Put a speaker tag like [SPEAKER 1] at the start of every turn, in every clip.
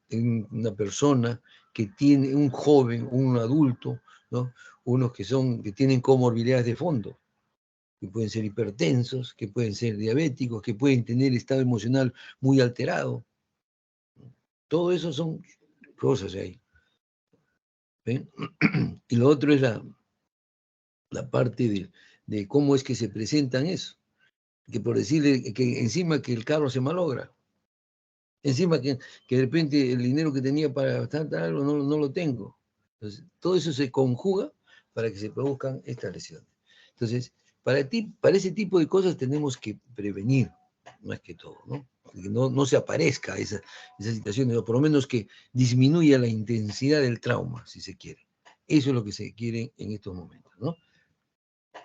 [SPEAKER 1] en una persona que tiene, un joven, un adulto, ¿no? Unos que tienen comorbilidades de fondo, que pueden ser hipertensos, que pueden ser diabéticos, que pueden tener estado emocional muy alterado. Todo eso son cosas ahí. ¿Ven? Y lo otro es la parte de cómo es que se presentan eso. Que por decirle que encima que el carro se malogra, encima que de repente el dinero que tenía para gastar algo no lo tengo. Entonces, todo eso se conjuga para que se produzcan estas lesiones. Entonces, para ese tipo de cosas tenemos que prevenir, más que todo, ¿no? Que no se aparezca esa situación, o por lo menos que disminuya la intensidad del trauma, si se quiere. Eso es lo que se quiere en estos momentos, ¿no?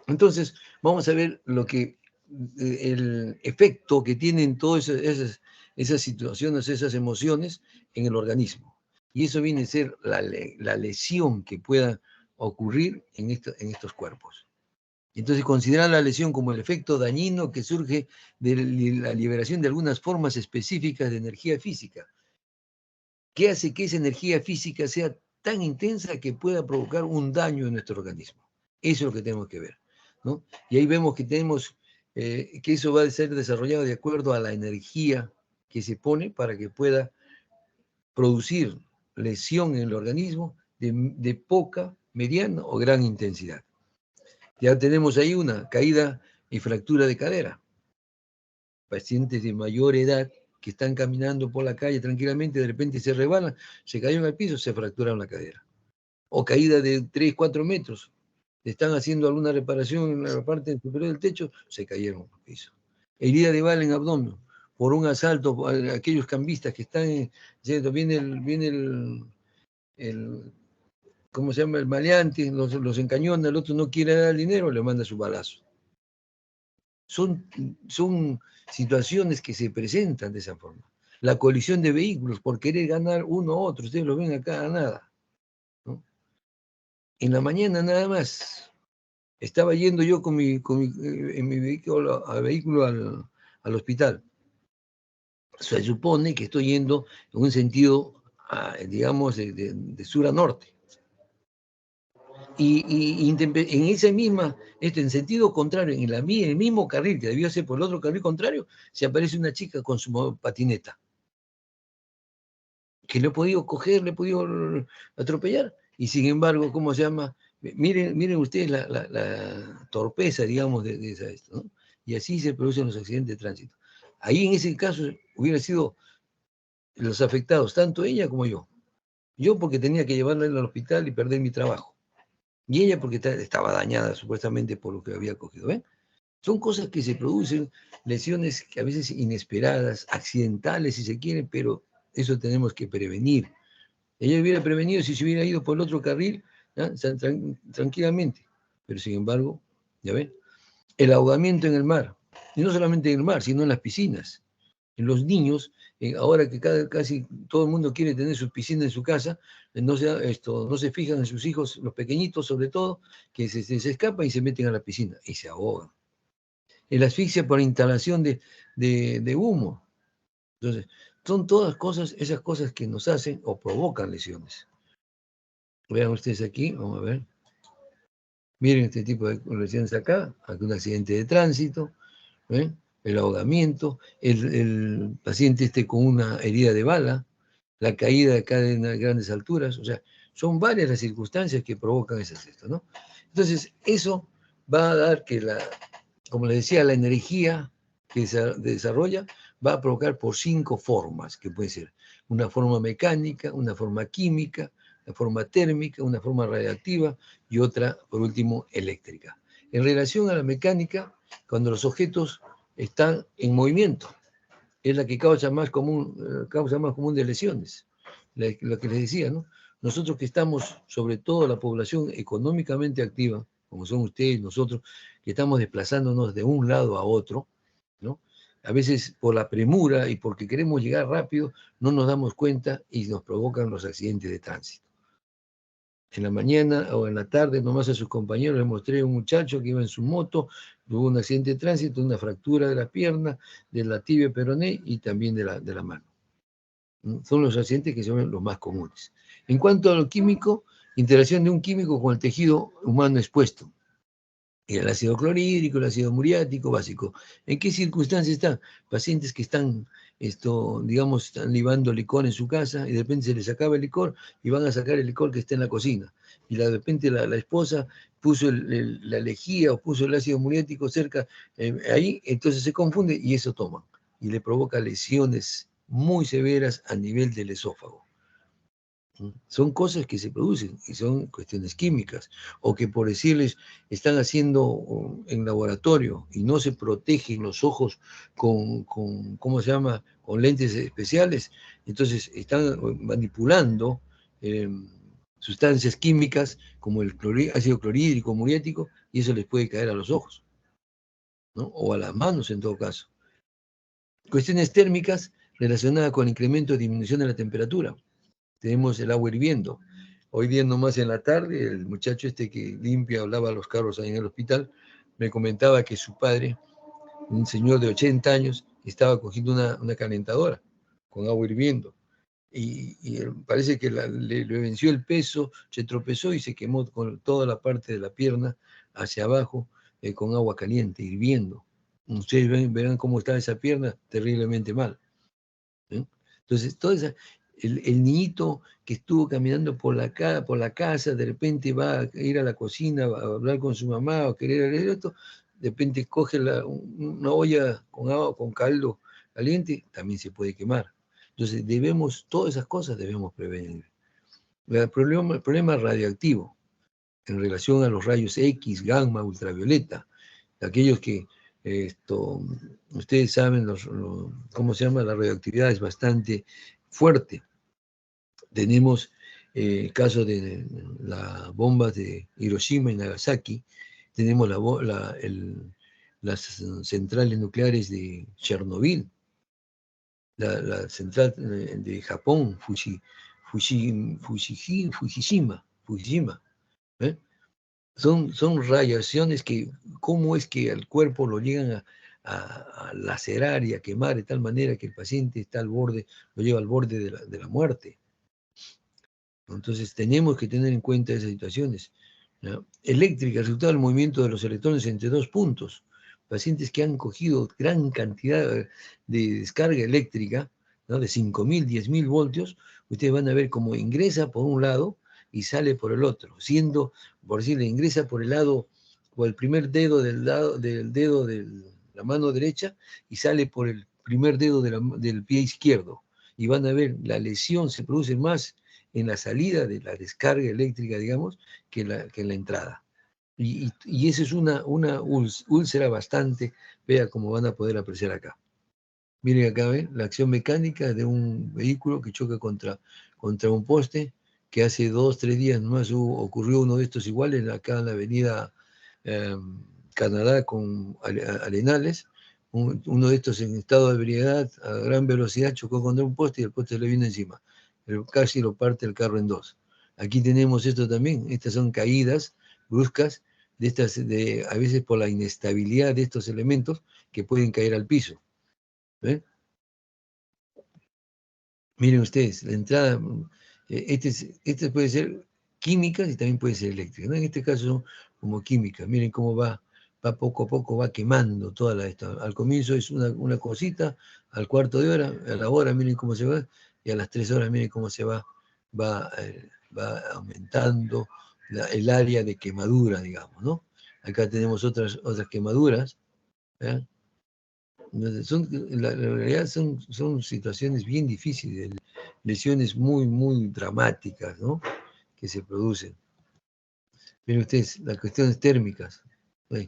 [SPEAKER 1] Entonces, vamos a ver el efecto que tienen todas esas situaciones, esas emociones en el organismo. Y eso viene a ser la lesión que pueda ocurrir en estos cuerpos. Entonces, considerar la lesión como el efecto dañino que surge de la liberación de algunas formas específicas de energía física. ¿Qué hace que esa energía física sea tan intensa que pueda provocar un daño en nuestro organismo? Eso es lo que tenemos que ver, ¿no? Y ahí vemos que que eso va a ser desarrollado de acuerdo a la energía que se pone para que pueda producir lesión en el organismo de poca, mediana o gran intensidad. Ya tenemos ahí una caída y fractura de cadera. Pacientes de mayor edad que están caminando por la calle tranquilamente, de repente se resbalan, se cayeron al piso, se fracturaron la cadera. O caída de 3, 4 metros, están haciendo alguna reparación en la parte superior del techo, se cayeron al piso. Herida de bala en abdomen, por un asalto, aquellos cambistas que están, viene el ¿cómo se llama? El maleante, los encañona, el otro no quiere dar el dinero, le manda su balazo. Son situaciones que se presentan de esa forma. La colisión de vehículos por querer ganar uno u otro, ustedes lo ven acá a nada, ¿no? En la mañana nada más, estaba yendo yo en mi vehículo, al hospital. Se supone que estoy yendo en un sentido, digamos, de sur a norte. Y en esa misma, en sentido contrario, en el mismo carril que debió ser por el otro carril contrario, se aparece una chica con su patineta. Que le he podido coger, le he podido atropellar. Y sin embargo, ¿cómo se llama? Miren ustedes la torpeza, digamos, de esto, ¿no? Y así se producen los accidentes de tránsito. Ahí en ese caso hubiera sido los afectados, tanto ella como yo. Yo porque tenía que llevarla al hospital y perder mi trabajo. Y ella porque estaba dañada supuestamente por lo que había cogido. ¿Ven? Son cosas que se producen, lesiones que a veces inesperadas, accidentales si se quiere, pero eso tenemos que prevenir. Ella hubiera prevenido si se hubiera ido por el otro carril, tranquilamente. Pero sin embargo, ya ven, el ahogamiento en el mar, y no solamente en el mar, sino en las piscinas. En los niños, ahora que casi todo el mundo quiere tener sus piscinas en su casa, no se fijan en sus hijos, los pequeñitos sobre todo, que se escapan y se meten a la piscina y se ahogan. El asfixia por instalación de humo. Entonces, son todas esas cosas que nos hacen o provocan lesiones. Vean ustedes aquí, vamos a ver. Miren este tipo de lesiones acá, aquí un accidente de tránsito, ¿ven? El ahogamiento, el paciente con una herida de bala, la caída acá de grandes alturas, o sea, son varias las circunstancias que provocan esas esto, ¿no? Entonces, eso va a dar que como les decía, la energía que se desarrolla va a provocar por 5 formas, que puede ser una forma mecánica, una forma química, una forma térmica, una forma radiactiva y otra, por último, eléctrica. En relación a la mecánica, cuando los objetos están en movimiento, es la que causa más común de lesiones, lo que les decía, ¿no? Nosotros que estamos, sobre todo la población económicamente activa, como son ustedes, nosotros, que estamos desplazándonos de un lado a otro, ¿no? A veces por la premura y porque queremos llegar rápido, no nos damos cuenta y nos provocan los accidentes de tránsito. En la mañana o en la tarde, nomás a sus compañeros les mostré a un muchacho que iba en su moto, tuvo un accidente de tránsito, una fractura de la pierna, de la tibia peroné y también de la mano. ¿no? Son los accidentes que son los más comunes. En cuanto a lo químico, interacción de un químico con el tejido humano expuesto. El ácido clorhídrico, el ácido muriático básico. ¿En qué circunstancias están? Pacientes que están, digamos, están libando licor en su casa y de repente se les acaba el licor y van a sacar el licor que está en la cocina. Y de repente la esposa puso la lejía o puso el ácido muriático cerca, ahí, entonces se confunde y eso toman. Y le provoca lesiones muy severas a nivel del esófago. Son cosas que se producen y son cuestiones químicas, o que por decirles están haciendo en laboratorio y no se protegen los ojos con ¿cómo se llama?, con lentes especiales, entonces están manipulando sustancias químicas como el ácido clorhídrico, muriático, y eso les puede caer a los ojos, ¿no? O a las manos en todo caso. Cuestiones térmicas relacionadas con el incremento o disminución de la temperatura. Tenemos el agua hirviendo. Hoy día nomás en la tarde, el muchacho este que limpia o lava los carros ahí en el hospital, me comentaba que su padre, un señor de 80 años, estaba cogiendo una calentadora con agua hirviendo. Y parece que le venció el peso, se tropezó y se quemó con toda la parte de la pierna hacia abajo con agua caliente, hirviendo. Ustedes verán cómo está esa pierna, terriblemente mal. ¿Eh? Entonces, el niñito que estuvo caminando por la casa, de repente va a ir a la cocina, va a hablar con su mamá o querer hacer esto, de repente coge una olla con agua, con caldo caliente, también se puede quemar. Entonces, todas esas cosas debemos prevenir. El problema radioactivo en relación a los rayos X, gamma, ultravioleta, aquellos que ustedes saben cómo se llama, la radioactividad es bastante fuerte. Tenemos el caso de las bombas de Hiroshima y Nagasaki, tenemos las centrales nucleares de Chernobyl, la central de Japón, Fukushima. ¿Eh? Son radiaciones que, ¿cómo es que al cuerpo lo llegan a lacerar y a quemar de tal manera que el paciente está al borde, lo lleva al borde de la muerte? Entonces tenemos que tener en cuenta esas situaciones, ¿no? Eléctrica, resultado del movimiento de los electrones entre dos puntos. Pacientes que han cogido gran cantidad de descarga eléctrica, ¿no?, de 5.000, 10.000 voltios, ustedes van a ver cómo ingresa por un lado y sale por el otro, siendo, por decirle, ingresa por el lado, por el primer dedo del dedo de la mano derecha y sale por el primer dedo del pie izquierdo. Y van a ver, la lesión se produce más en la salida de la descarga eléctrica, digamos, que en la entrada. Y esa es una úlcera bastante, vea cómo van a poder apreciar acá. Miren acá, ¿ven? La acción mecánica de un vehículo que choca contra un poste, que hace 2, 3 días nomás ocurrió uno de estos iguales acá en la avenida Canadá con Arenales. Uno de estos en estado de ebriedad a gran velocidad chocó contra un poste y el poste le vino encima. Pero casi lo parte el carro en dos. Aquí tenemos esto también. Estas son caídas bruscas a veces por la inestabilidad de estos elementos que pueden caer al piso. ¿Ven? Miren ustedes, la entrada, este puede ser químicas y también puede ser eléctrica, ¿no? En este caso son como químicas. Miren cómo va poco a poco, va quemando toda esto. Al comienzo es una cosita, al cuarto de hora, a la hora miren cómo se va, y a las 3 horas miren cómo se va aumentando el área de quemadura, digamos, ¿no? Acá tenemos otras quemaduras, ¿eh? La realidad son situaciones bien difíciles, lesiones muy, muy dramáticas, ¿no?, que se producen. Miren ustedes, las cuestiones térmicas. ¿Eh?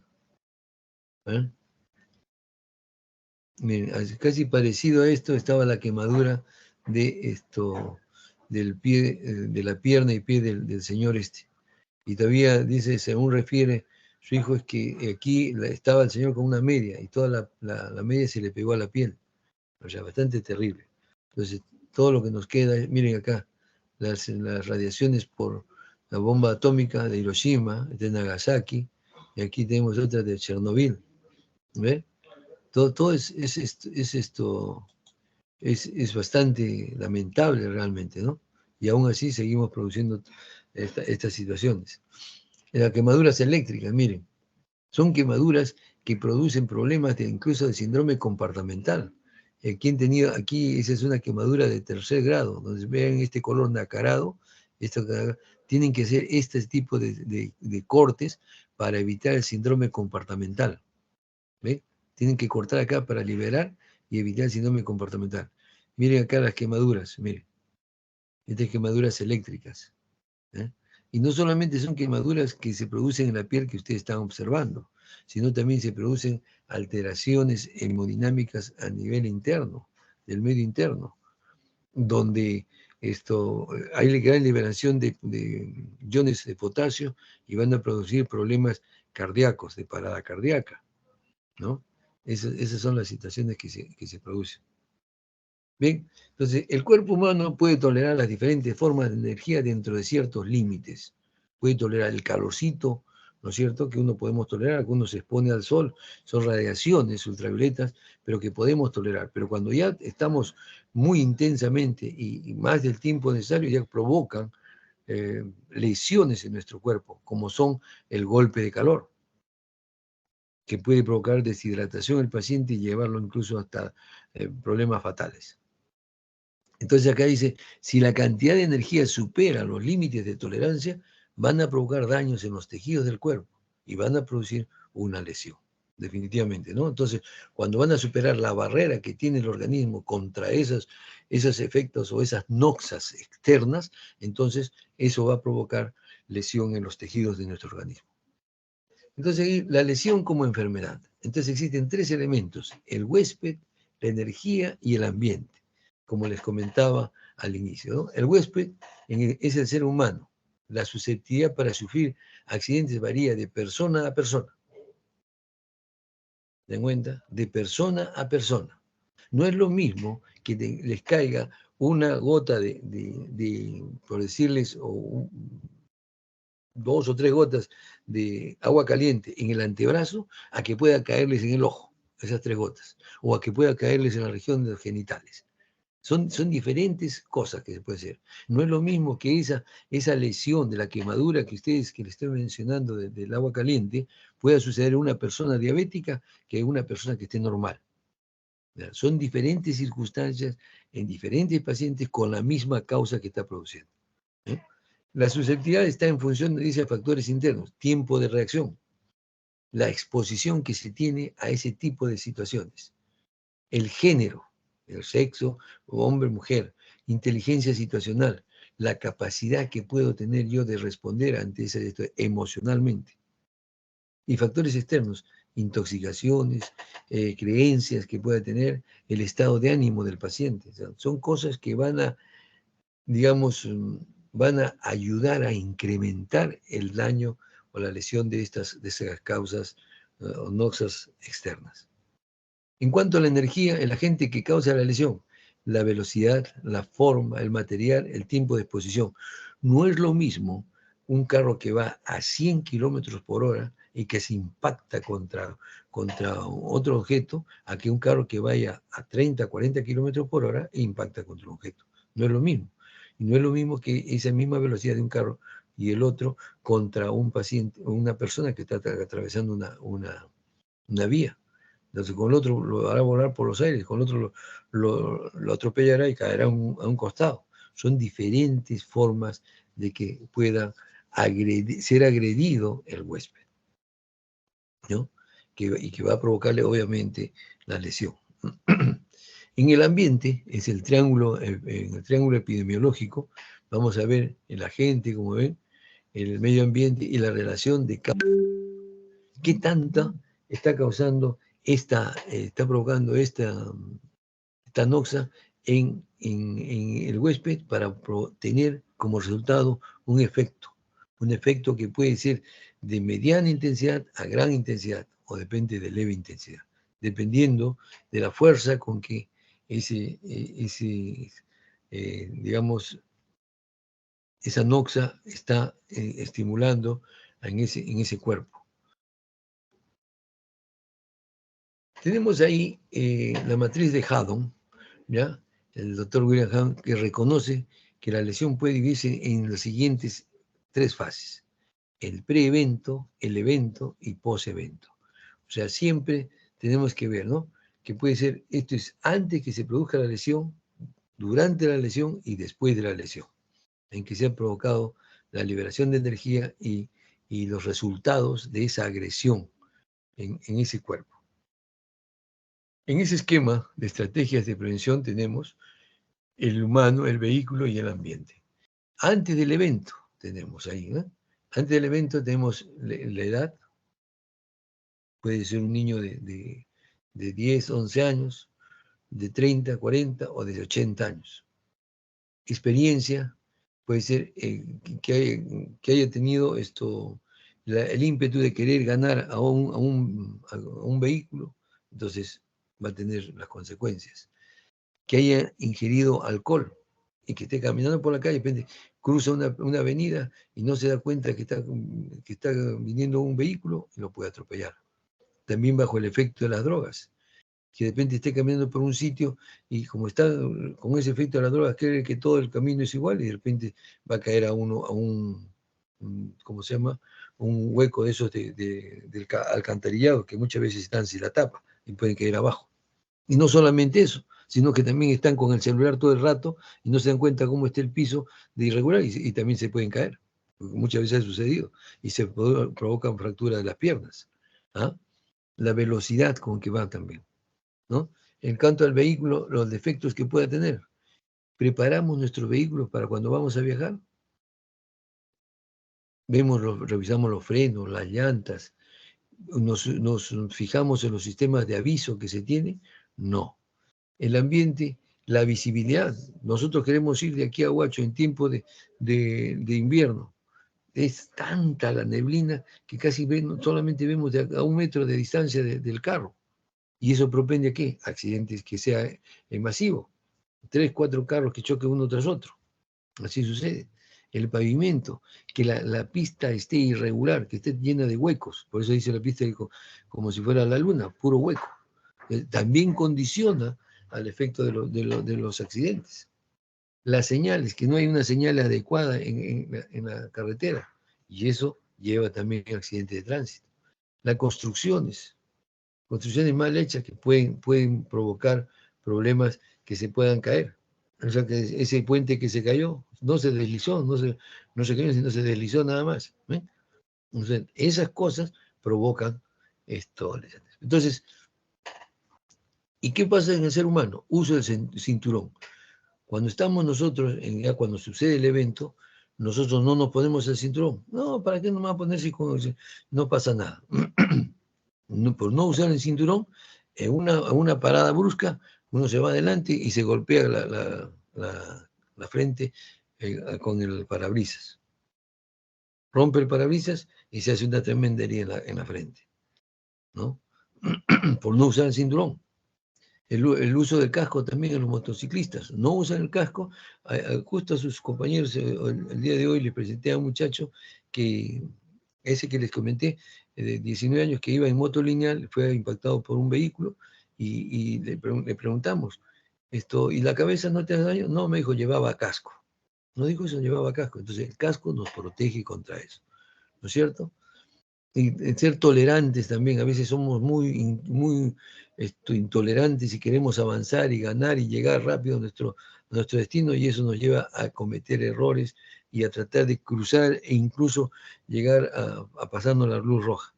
[SPEAKER 1] Miren, casi parecido a esto estaba la quemadura del pie, de la pierna y pie del señor este. Y todavía dice, según refiere su hijo, es que aquí estaba el señor con una media y toda la media se le pegó a la piel. O sea, bastante terrible. Entonces, todo lo que nos queda, miren acá, las radiaciones por la bomba atómica de Hiroshima, de Nagasaki, y aquí tenemos otra de Chernobyl. ¿Ve? Todo es es bastante lamentable realmente, ¿no? Y aún así seguimos produciendo estas situaciones. Las quemaduras eléctricas, miren, son quemaduras que producen problemas incluso de síndrome compartamental. Quien tenido aquí, esa es una quemadura de tercer grado, donde vean este color nacarado, esto, tienen que hacer este tipo de cortes para evitar el síndrome compartamental. ¿Ve? Tienen que cortar acá para liberar y evitar el síndrome comportamental. Miren acá las quemaduras, miren. Estas quemaduras eléctricas. ¿Eh? Y no solamente son quemaduras que se producen en la piel que ustedes están observando, sino también se producen alteraciones hemodinámicas a nivel interno, del medio interno, donde hay gran liberación de iones de potasio y van a producir problemas cardíacos, de parada cardíaca, ¿no? Esas son las situaciones que se producen. Bien, entonces el cuerpo humano puede tolerar las diferentes formas de energía dentro de ciertos límites. Puede tolerar el calorcito, ¿no es cierto?, que uno podemos tolerar, que uno se expone al sol, son radiaciones ultravioletas, pero que podemos tolerar. Pero cuando ya estamos muy intensamente y más del tiempo necesario, ya provocan lesiones en nuestro cuerpo, como son el golpe de calor, que puede provocar deshidratación del paciente y llevarlo incluso hasta problemas fatales. Entonces acá dice, si la cantidad de energía supera los límites de tolerancia, van a provocar daños en los tejidos del cuerpo y van a producir una lesión, definitivamente, ¿no? Entonces, cuando van a superar la barrera que tiene el organismo contra esos efectos o esas noxas externas, entonces eso va a provocar lesión en los tejidos de nuestro organismo. Entonces, la lesión como enfermedad. Entonces existen tres elementos, el huésped, la energía y el ambiente, como les comentaba al inicio, ¿no? El huésped es el ser humano. La susceptibilidad para sufrir accidentes varía de persona a persona. ¿Se dan cuenta? De persona a persona. No es lo mismo que les caiga una gota por decirles, dos o tres gotas de agua caliente en el antebrazo a que pueda caerles en el ojo, esas tres gotas, o a que pueda caerles en la región de los genitales. Son diferentes cosas que se puede hacer. No es lo mismo que esa lesión de la quemadura que le estoy mencionando del agua caliente pueda suceder a una persona diabética que a una persona que esté normal. Son diferentes circunstancias en diferentes pacientes con la misma causa que está produciendo. ¿Eh? La susceptibilidad está en función de factores internos, tiempo de reacción, la exposición que se tiene a ese tipo de situaciones, el género, el sexo, hombre, mujer, inteligencia situacional, la capacidad que puedo tener yo de responder ante esto emocionalmente. Y factores externos, intoxicaciones, creencias que pueda tener, el estado de ánimo del paciente. O sea, son cosas que digamos, van a ayudar a incrementar el daño o la lesión de esas causas o noxas externas. En cuanto a la energía, el agente que causa la lesión, la velocidad, la forma, el material, el tiempo de exposición. No es lo mismo un carro que va a 100 kilómetros por hora y que se impacta contra otro objeto, a que un carro que vaya a 30, 40 kilómetros por hora e impacta contra un objeto. No es lo mismo. Y no es lo mismo que esa misma velocidad de un carro y el otro contra un paciente o una persona que está atravesando una vía. Entonces con el otro lo hará volar por los aires, con el otro lo atropellará y caerá a un costado. Son diferentes formas de que pueda ser agredido el huésped, ¿no? Y que va a provocarle obviamente la lesión. En el ambiente, es en el triángulo epidemiológico, vamos a ver el agente, como ven, el medio ambiente y la relación de qué tanta está causando está provocando esta noxa en el huésped para tener como resultado un efecto que puede ser de mediana intensidad a gran intensidad o depende de leve intensidad, dependiendo de la fuerza con que digamos, esa noxa está estimulando en ese cuerpo. Tenemos ahí la matriz de Haddon, ¿ya? el doctor William Hunt, que reconoce que la lesión puede dividirse en las siguientes 3 fases: el pre-evento, el evento y post-evento. O sea, siempre tenemos que ver, ¿no? Que puede ser, esto es antes que se produzca la lesión, durante la lesión y después de la lesión, en que se ha provocado la liberación de energía y los resultados de esa agresión en ese cuerpo. En ese esquema de estrategias de prevención tenemos el humano, el vehículo y el ambiente. Antes del evento tenemos ahí, ¿no? Antes del evento tenemos la edad, puede ser un niño de 10, 11 años, de 30, 40 o de 80 años. Experiencia, puede ser que haya tenido el ímpetu de querer ganar a un vehículo, entonces va a tener las consecuencias. Que haya ingerido alcohol y que esté caminando por la calle, de repente cruza una avenida y no se da cuenta que está viniendo un vehículo y lo puede atropellar. También bajo el efecto de las drogas, que de repente esté caminando por un sitio y como está con ese efecto de las drogas, cree que todo el camino es igual y de repente va a caer a un ¿cómo se llama? Un hueco de esos del alcantarillado, que muchas veces están sin la tapa y pueden caer abajo. Y no solamente eso, sino que también están con el celular todo el rato y no se dan cuenta cómo está el piso de irregular y también se pueden caer. Porque muchas veces ha sucedido y se provocan fracturas de las piernas. ¿Ah? La velocidad con que va también, ¿no? En cuanto al vehículo, los defectos que pueda tener. ¿Preparamos nuestros vehículos para cuando vamos a viajar? Revisamos los frenos, las llantas, nos fijamos en los sistemas de aviso que se tiene. No. El ambiente, la visibilidad. Nosotros queremos ir de aquí a Huacho en tiempo de invierno. Es tanta la neblina que casi solamente vemos a 1 metro de distancia del carro. ¿Y eso propende a qué? Accidentes que sea masivo. 3, 4 carros que choquen uno tras otro. Así sucede. El pavimento, que la pista esté irregular, que esté llena de huecos. Por eso dice la pista como si fuera la luna, puro hueco. También condiciona al efecto de los accidentes. Las señales, que no hay una señal adecuada en la carretera, y eso lleva también a accidentes de tránsito. Las construcciones mal hechas que pueden provocar problemas que se puedan caer. O sea, que ese puente que se cayó no se deslizó, no se cayó, sino se deslizó nada más. ¿Eh? Entonces, esas cosas provocan esto. Entonces, ¿y qué pasa en el ser humano? Uso del cinturón. Cuando estamos nosotros, ya cuando sucede el evento, nosotros no nos ponemos el cinturón. No, ¿para qué no me va a poner si no pasa nada? Por no usar el cinturón, en una parada brusca, uno se va adelante y se golpea la frente con el parabrisas. Rompe el parabrisas y se hace una tremenda herida en la frente, ¿no? Por no usar el cinturón. El uso del casco también en los motociclistas. No usan el casco. Justo a sus compañeros, el día de hoy les presenté a un muchacho ese que les comenté, de 19 años, que iba en moto lineal, fue impactado por un vehículo y le preguntamos, ¿y la cabeza no te hace daño? No, me dijo, llevaba casco. No dijo eso, llevaba casco. Entonces el casco nos protege contra eso, ¿no es cierto? Y ser tolerantes también. A veces somos muy intolerantes y queremos avanzar y ganar y llegar rápido a nuestro destino, y eso nos lleva a cometer errores y a tratar de cruzar e incluso llegar a pasarnos la luz roja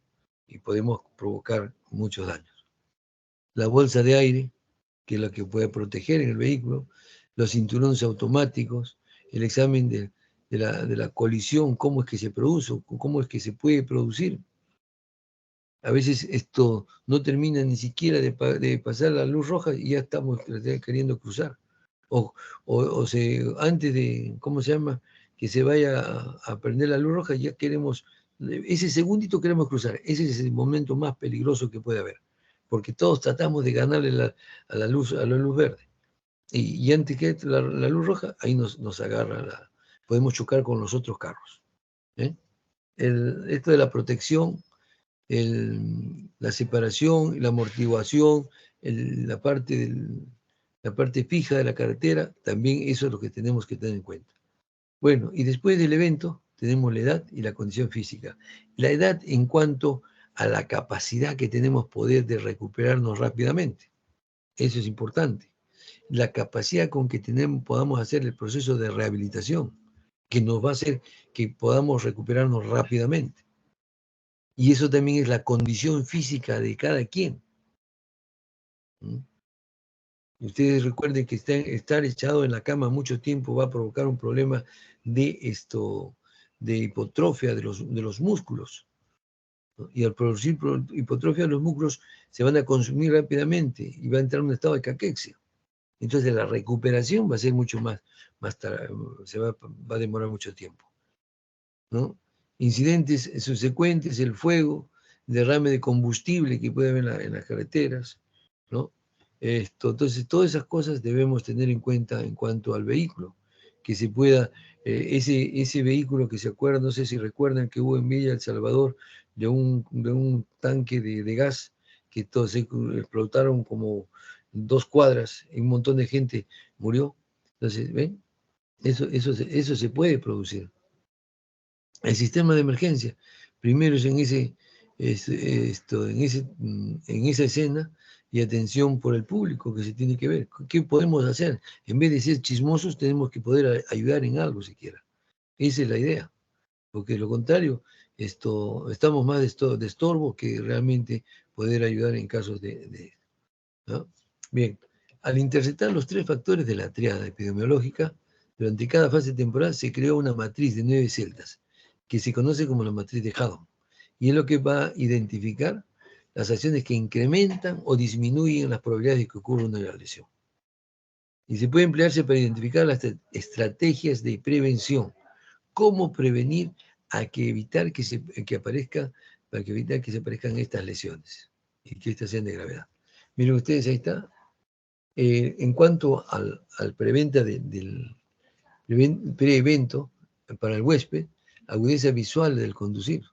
[SPEAKER 1] y podemos provocar muchos daños. La bolsa de aire, que es la que puede proteger en el vehículo, los cinturones automáticos, el examen de la colisión, cómo es que se produce, cómo es que se puede producir. A veces esto no termina ni siquiera de pasar la luz roja y ya estamos queriendo cruzar. Antes de, ¿cómo se llama? Que se vaya a prender la luz roja, ya queremos, ese segundito queremos cruzar. Ese es el momento más peligroso que puede haber, porque todos tratamos de ganarle a la luz verde. Y antes que la luz roja, ahí nos agarra, podemos chocar con los otros carros. ¿Eh? Esto de la protección, la separación, la amortiguación, la parte la parte fija de la carretera, también eso es lo que tenemos que tener en cuenta. Bueno, y después del evento tenemos la edad y la condición física. La edad en cuanto a la capacidad que tenemos poder de recuperarnos rápidamente. Eso es importante. La capacidad con que podamos hacer el proceso de rehabilitación, que nos va a hacer que podamos recuperarnos rápidamente. Y eso también es la condición física de cada quien. ¿Mm? Ustedes recuerden que estar echado en la cama mucho tiempo va a provocar un problema de hipotrofia de los músculos, ¿no? Y al producir hipotrofia de los músculos se van a consumir rápidamente y va a entrar en un estado de caquexia. Entonces la recuperación va a ser mucho más tarde, va a demorar mucho tiempo, ¿no? Incidentes subsecuentes, el fuego, derrame de combustible que puede haber en las carreteras, ¿no? Entonces, todas esas cosas debemos tener en cuenta en cuanto al vehículo, que se pueda, ese vehículo que se acuerdan, no sé si recuerdan que hubo en Villa El Salvador de un tanque de gas que todos se explotaron como 2 cuadras y un montón de gente murió. Entonces, ¿ven? Eso se puede producir. El sistema de emergencia, primero es en esa escena y atención por el público que se tiene que ver. ¿Qué podemos hacer? En vez de ser chismosos, tenemos que poder ayudar en algo siquiera. Esa es la idea, porque de lo contrario, estamos más de estorbo que realmente poder ayudar en casos ¿no? Bien, al interceptar los 3 factores de la triada epidemiológica, durante cada fase temporal se creó una matriz de 9 celdas, que se conoce como la matriz de Haddon, y es lo que va a identificar las acciones que incrementan o disminuyen las probabilidades de que ocurra una lesión. Y se puede emplearse para identificar las estrategias de prevención, cómo prevenir para que evitar que se aparezcan estas lesiones y que estas sean de gravedad. Miren ustedes, ahí está. En cuanto al preventa del pre-evento para el huésped, agudeza visual del conducir.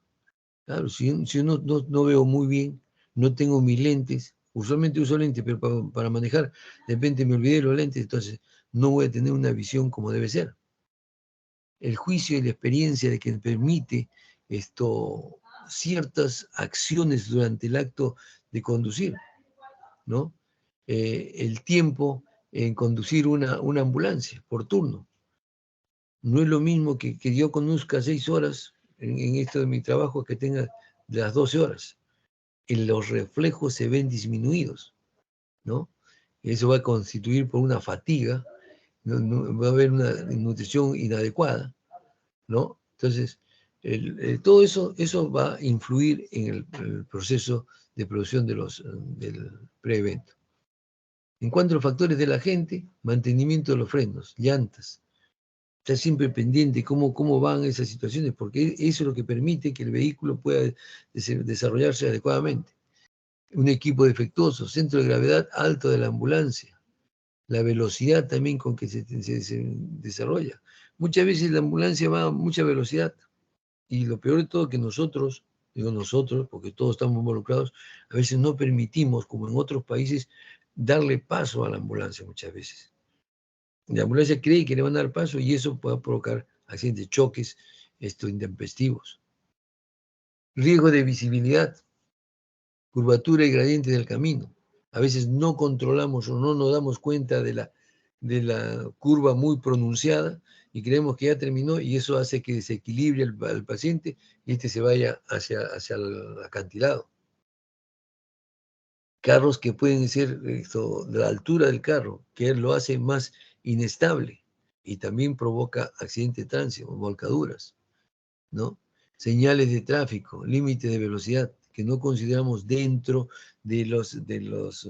[SPEAKER 1] Claro, si uno no veo muy bien, no tengo mis lentes, usualmente uso lentes, pero para manejar, de repente me olvidé los lentes, entonces no voy a tener una visión como debe ser. El juicio y la experiencia de que permite ciertas acciones durante el acto de conducir, ¿no? El tiempo en conducir una ambulancia por turno. No es lo mismo que yo conduzca 6 horas en esto de mi trabajo que tenga las 12 horas. Los reflejos se ven disminuidos, ¿no? Eso va a constituir por una fatiga, va a haber una nutrición inadecuada, ¿no? Entonces, todo eso va a influir en el proceso de producción del pre-evento. En cuanto a los factores de la gente, mantenimiento de los frenos, llantas, estar siempre pendiente cómo van esas situaciones, porque eso es lo que permite que el vehículo pueda desarrollarse adecuadamente. Un equipo defectuoso, centro de gravedad alto de la ambulancia, la velocidad también con que se desarrolla. Muchas veces la ambulancia va a mucha velocidad y lo peor de todo es que nosotros, digo nosotros, porque todos estamos involucrados, a veces no permitimos, como en otros países, darle paso a la ambulancia muchas veces. La ambulancia cree que le van a dar paso y eso puede provocar accidentes, choques intempestivos. Riesgo de visibilidad, curvatura y gradiente del camino. A veces no controlamos o no nos damos cuenta de la curva muy pronunciada y creemos que ya terminó y eso hace que desequilibre al paciente y se vaya hacia el acantilado. Carros que pueden ser de la altura del carro, que lo hace más inestable y también provoca accidente de tránsito, volcaduras, ¿no? Señales de tráfico, límite de velocidad, que no consideramos dentro digamos,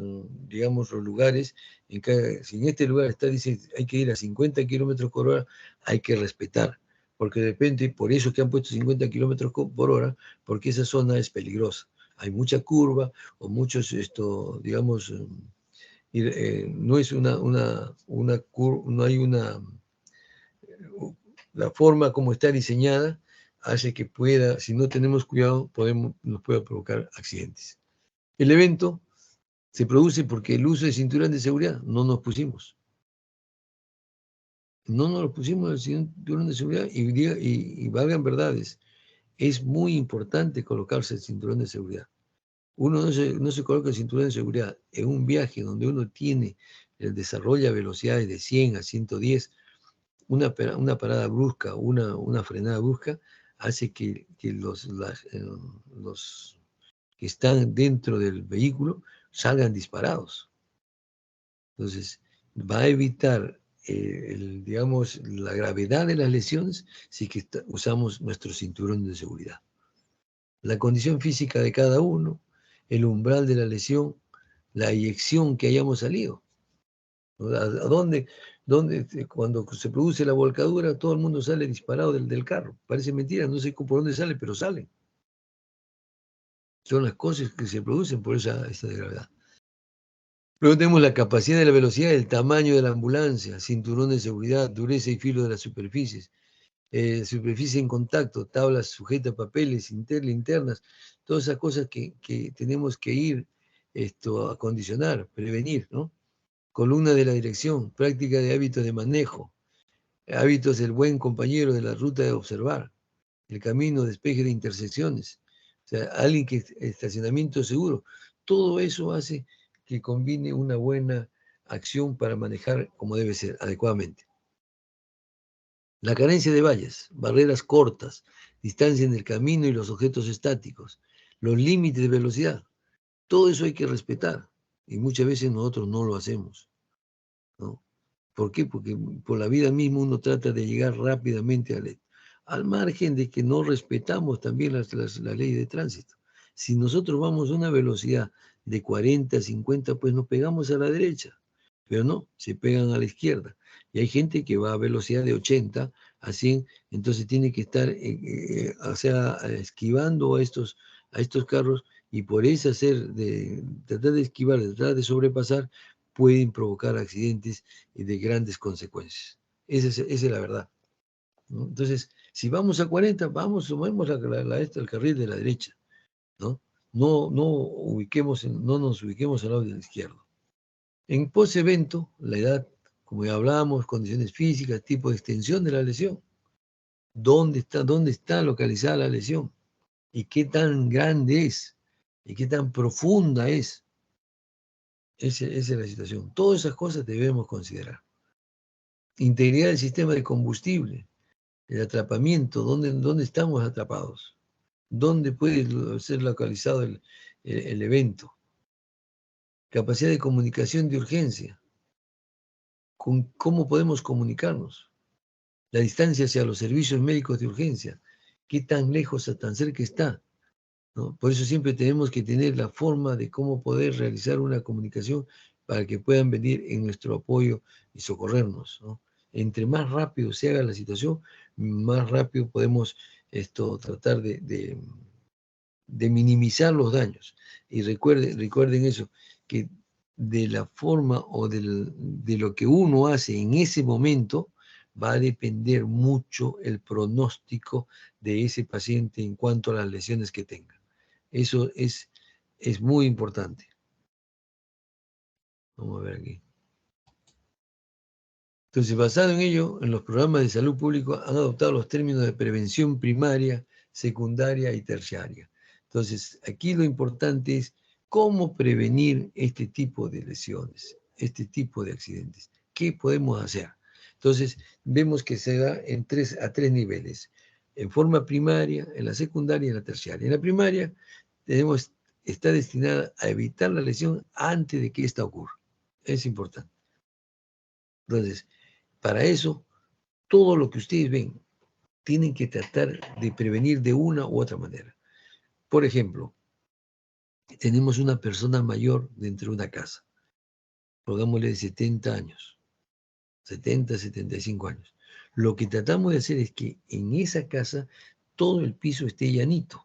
[SPEAKER 1] los lugares. Si en este lugar dice hay que ir a 50 kilómetros por hora, hay que respetar, porque de repente, por eso que han puesto 50 kilómetros por hora, porque esa zona es peligrosa. Hay mucha curva o muchos, digamos, no es no hay la forma como está diseñada hace que si no tenemos cuidado, nos pueda provocar accidentes. El evento Se produce porque el uso de cinturón de seguridad no nos pusimos. No nos lo pusimos el cinturón de seguridad y valgan verdades. Es muy importante colocarse el cinturón de seguridad. Uno no se coloca el cinturón de seguridad en un viaje donde uno tiene el desarrollo a velocidades de 100 a 110, una parada brusca, una frenada brusca, hace que los que están dentro del vehículo salgan disparados. Entonces, va a evitar, digamos, la gravedad de las lesiones si que usamos nuestro cinturón de seguridad. La condición física de cada uno, el umbral de la lesión, la eyección que hayamos salido. ¿A dónde cuando se produce la volcadura, todo el mundo sale disparado del carro? Parece mentira, no sé por dónde sale, pero salen. Son las cosas que se producen por esa gravedad. Luego tenemos la capacidad de la velocidad, el tamaño de la ambulancia, cinturón de seguridad, dureza y filo de las superficies, superficie en contacto, tablas sujetas, papeles, linternas, todas esas cosas que tenemos que ir a condicionar, prevenir, ¿no? Columna de la dirección, práctica de hábitos de manejo, hábitos del buen compañero de la ruta de observar, el camino, despeje de intersecciones, o sea, alguien que estacionamiento seguro, todo eso hace que combine una buena acción para manejar como debe ser, adecuadamente. La carencia de vallas, barreras cortas, distancia en el camino y los objetos estáticos, los límites de velocidad, todo eso hay que respetar y muchas veces nosotros no lo hacemos, ¿no? ¿Por qué? Porque por la vida misma uno trata de llegar rápidamente al margen de que no respetamos también las leyes de tránsito. Si nosotros vamos a una velocidad de 40, 50, pues nos pegamos a la derecha, pero no, se pegan a la izquierda. Y hay gente que va a velocidad de 80 a 100, entonces tiene que estar o sea, esquivando a estos carros y por eso tratar de esquivar, tratar de sobrepasar, pueden provocar accidentes de grandes consecuencias. Esa es la verdad, ¿no? Entonces, si vamos a 40, sumemos el carril de la derecha, ¿no? No nos ubiquemos al lado del izquierdo. En post-evento, la edad, como ya hablábamos, condiciones físicas, tipo de extensión de la lesión, dónde está localizada la lesión y qué tan grande es y qué tan profunda es. Esa es la situación. Todas esas cosas debemos considerar. Integridad del sistema de combustible, el atrapamiento, ¿dónde estamos atrapados? ¿Dónde puede ser localizado el evento? Capacidad de comunicación de urgencia, ¿cómo podemos comunicarnos? La distancia hacia los servicios médicos de urgencia, ¿qué tan lejos o tan cerca está? ¿No? Por eso siempre tenemos que tener la forma de cómo poder realizar una comunicación para que puedan venir en nuestro apoyo y socorrernos, ¿no? Entre más rápido se haga la situación, más rápido podemos tratar de minimizar los daños. Y recuerden eso, que de la forma o de lo que uno hace en ese momento va a depender mucho el pronóstico de ese paciente en cuanto a las lesiones que tenga. Eso es muy importante. Vamos a ver aquí. Entonces, basado en ello, en los programas de salud público han adoptado los términos de prevención primaria, secundaria y terciaria. Entonces, aquí lo importante es cómo prevenir este tipo de lesiones, este tipo de accidentes. ¿Qué podemos hacer? Entonces, vemos que se da a tres niveles. En forma primaria, en la secundaria y en la terciaria. En la primaria, está destinada a evitar la lesión antes de que ésta ocurra. Es importante. Entonces, para eso, todo lo que ustedes ven, tienen que tratar de prevenir de una u otra manera. Por ejemplo, tenemos una persona mayor dentro de una casa, pongámosle de 70 años, 70, 75 años. Lo que tratamos de hacer es que en esa casa todo el piso esté llanito,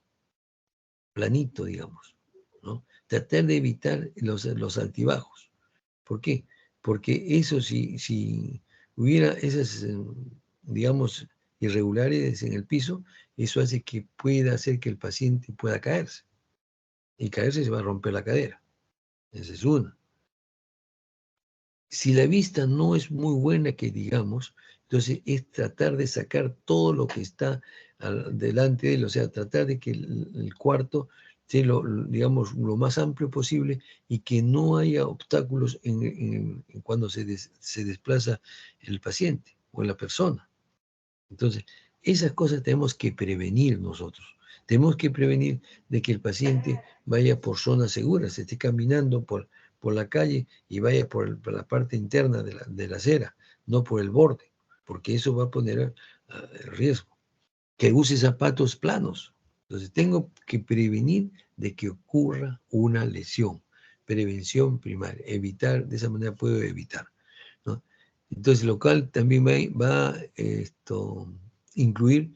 [SPEAKER 1] planito, digamos, ¿no? Tratar de evitar los altibajos. ¿Por qué? Porque eso, si hubiera esas, digamos, irregularidades en el piso, eso hace que pueda hacer que el paciente pueda caerse. Y caerse se va a romper la cadera. Esa es una. Si la vista no es muy buena, que digamos, entonces es tratar de sacar todo lo que está delante de él, o sea, tratar de que el cuarto sea digamos, lo más amplio posible y que no haya obstáculos en cuando se desplaza el paciente o la persona. Entonces, esas cosas tenemos que prevenir nosotros. Tenemos que prevenir de que el paciente vaya por zonas seguras, esté caminando por la calle y vaya por la parte interna de la acera, no por el borde, porque eso va a poner en riesgo. Que use zapatos planos. Entonces, tengo que prevenir de que ocurra una lesión. Prevención primaria, evitar, de esa manera puedo evitar, ¿no? Entonces, el local también va incluir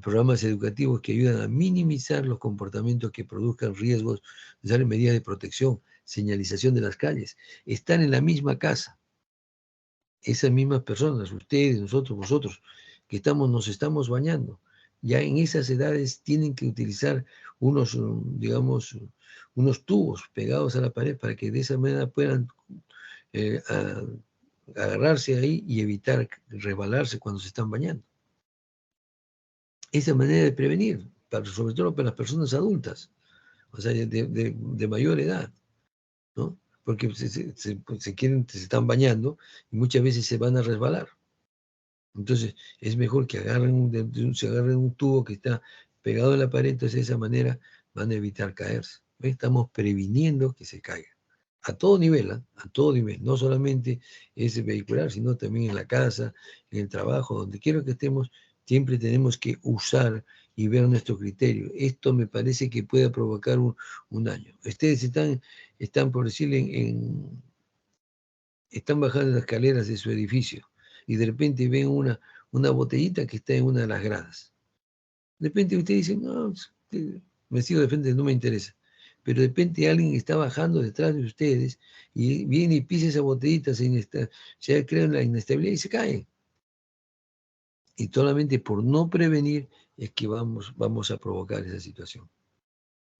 [SPEAKER 1] programas educativos que ayudan a minimizar los comportamientos que produzcan riesgos, usar medidas de protección, señalización de las calles, estar en la misma casa, esas mismas personas, ustedes, nosotros, vosotros, que nos estamos bañando, ya en esas edades tienen que utilizar unos, digamos, unos tubos pegados a la pared para que de esa manera puedan agarrarse ahí y evitar resbalarse cuando se están bañando. Esa manera de prevenir, sobre todo para las personas adultas, o sea, de mayor edad, ¿no? Porque se están bañando y muchas veces se van a resbalar. Entonces, es mejor que se agarren un tubo que está pegado a la pared, entonces de esa manera van a evitar caerse. ¿Ves? Estamos previniendo que se caiga. A todo nivel, ¿eh? A todo nivel, no solamente es vehicular, sino también en la casa, en el trabajo, donde quiera que estemos, siempre tenemos que usar y ver nuestro criterio. Esto me parece que puede provocar un daño. Ustedes están por decirle, están bajando las escaleras de su edificio y de repente ven una botellita que está en una de las gradas. De repente usted dice, no, me sigo de frente, no me interesa. Pero de repente alguien está bajando detrás de ustedes y viene y pisa esa botellita, se crea la inestabilidad y se cae. Y solamente por no prevenir es que vamos a provocar esa situación,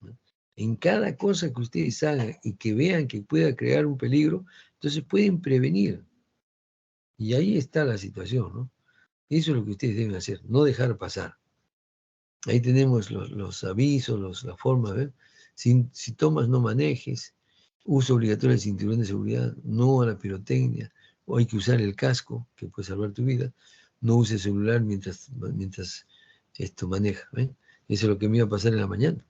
[SPEAKER 1] ¿no? En cada cosa que ustedes hagan y que vean que pueda crear un peligro, entonces pueden prevenir. Y ahí está la situación, ¿no? Eso es lo que ustedes deben hacer, no dejar pasar. Ahí tenemos los avisos, la forma, ¿ver? Si tomas, no manejes, uso obligatorio del cinturón de seguridad, no a la pirotecnia, o hay que usar el casco, que puede salvar tu vida, no uses celular mientras esto maneja, ¿ven? Eso es lo que me iba a pasar en la mañana.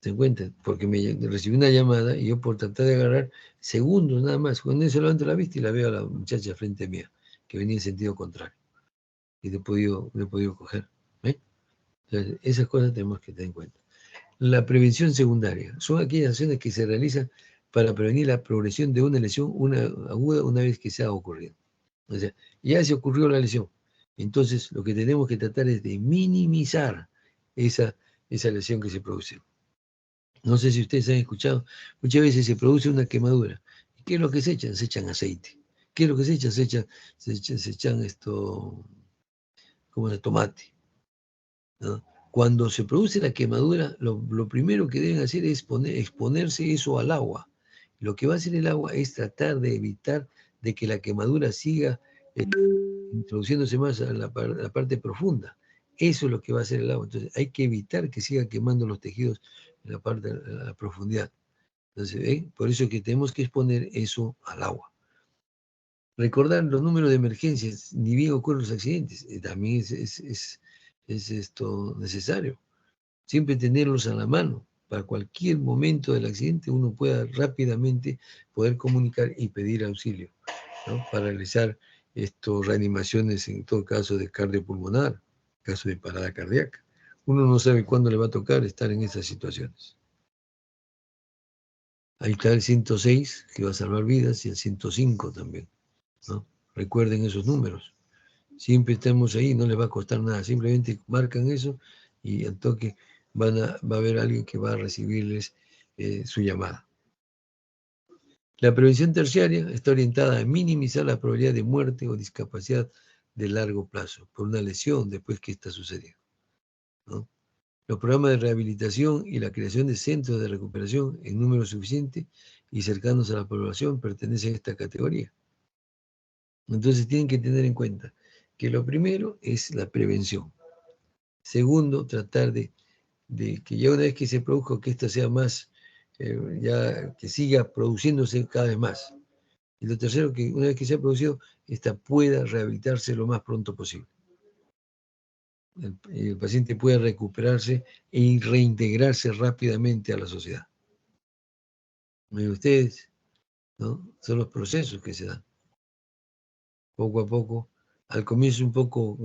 [SPEAKER 1] ¿Se encuentra? Porque recibí una llamada y yo por tratar de agarrar segundos nada más, con eso levanto la vista y la veo a la muchacha frente mía, que venía en sentido contrario. Y le he podido coger. ¿Eh? Entonces, esas cosas tenemos que tener en cuenta. La prevención secundaria son aquellas acciones que se realizan para prevenir la progresión de una lesión aguda una vez que se ha ocurrido. O sea, ya se ocurrió la lesión. Entonces, lo que tenemos que tratar es de minimizar esa lesión que se produce. No sé si ustedes han escuchado, muchas veces se produce una quemadura. ¿Qué es lo que se echan? Se echan aceite. ¿Qué es lo que se echan? Se echan esto, como el tomate, ¿no? Cuando se produce la quemadura, lo primero que deben hacer es exponerse eso al agua. Lo que va a hacer el agua es tratar de evitar de que la quemadura siga eh, introduciéndose más a la parte profunda. Eso es lo que va a hacer el agua. Entonces hay que evitar que siga quemando los tejidos en la profundidad. Entonces, por eso es que tenemos que exponer eso al agua. Recordar los números de emergencias, ni bien ocurren los accidentes, también es esto necesario. Siempre tenerlos a la mano. Para cualquier momento del accidente uno pueda rápidamente poder comunicar y pedir auxilio, ¿no? Para realizar reanimaciones en todo caso de cardiopulmonar, caso de parada cardíaca. Uno no sabe cuándo le va a tocar estar en esas situaciones. Ahí está el 106, que va a salvar vidas, y el 105 también, ¿no? Recuerden esos números. Siempre estamos ahí, no les va a costar nada. Simplemente marcan eso y al toque va a haber alguien que va a recibirles su llamada. La prevención terciaria está orientada a minimizar la probabilidad de muerte o discapacidad de largo plazo por una lesión después que está sucediendo, ¿no? Los programas de rehabilitación y la creación de centros de recuperación en número suficiente y cercanos a la población pertenecen a esta categoría. Entonces tienen que tener en cuenta que lo primero es la prevención. Segundo, tratar de que ya una vez que se produzca, que esto sea más, ya que siga produciéndose cada vez más. Y lo tercero, que una vez que se ha producido, esta pueda rehabilitarse lo más pronto posible. El paciente pueda recuperarse y reintegrarse rápidamente a la sociedad. Miren ustedes, ¿no? Son los procesos que se dan. Poco a poco, al comienzo un poco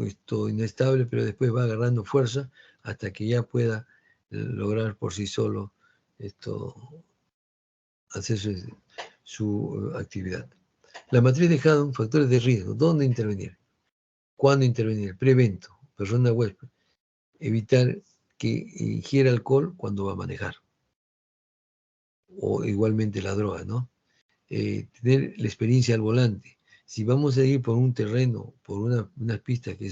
[SPEAKER 1] inestable, pero después va agarrando fuerza hasta que ya pueda lograr por sí solo hacer su actividad. La matriz de Haddon, factores de riesgo, ¿dónde intervenir? ¿Cuándo intervenir? Prevento, persona huésped, evitar que ingiera alcohol cuando va a manejar, o igualmente la droga, ¿no? Tener la experiencia al volante. Si vamos a ir por un terreno, por unas pistas que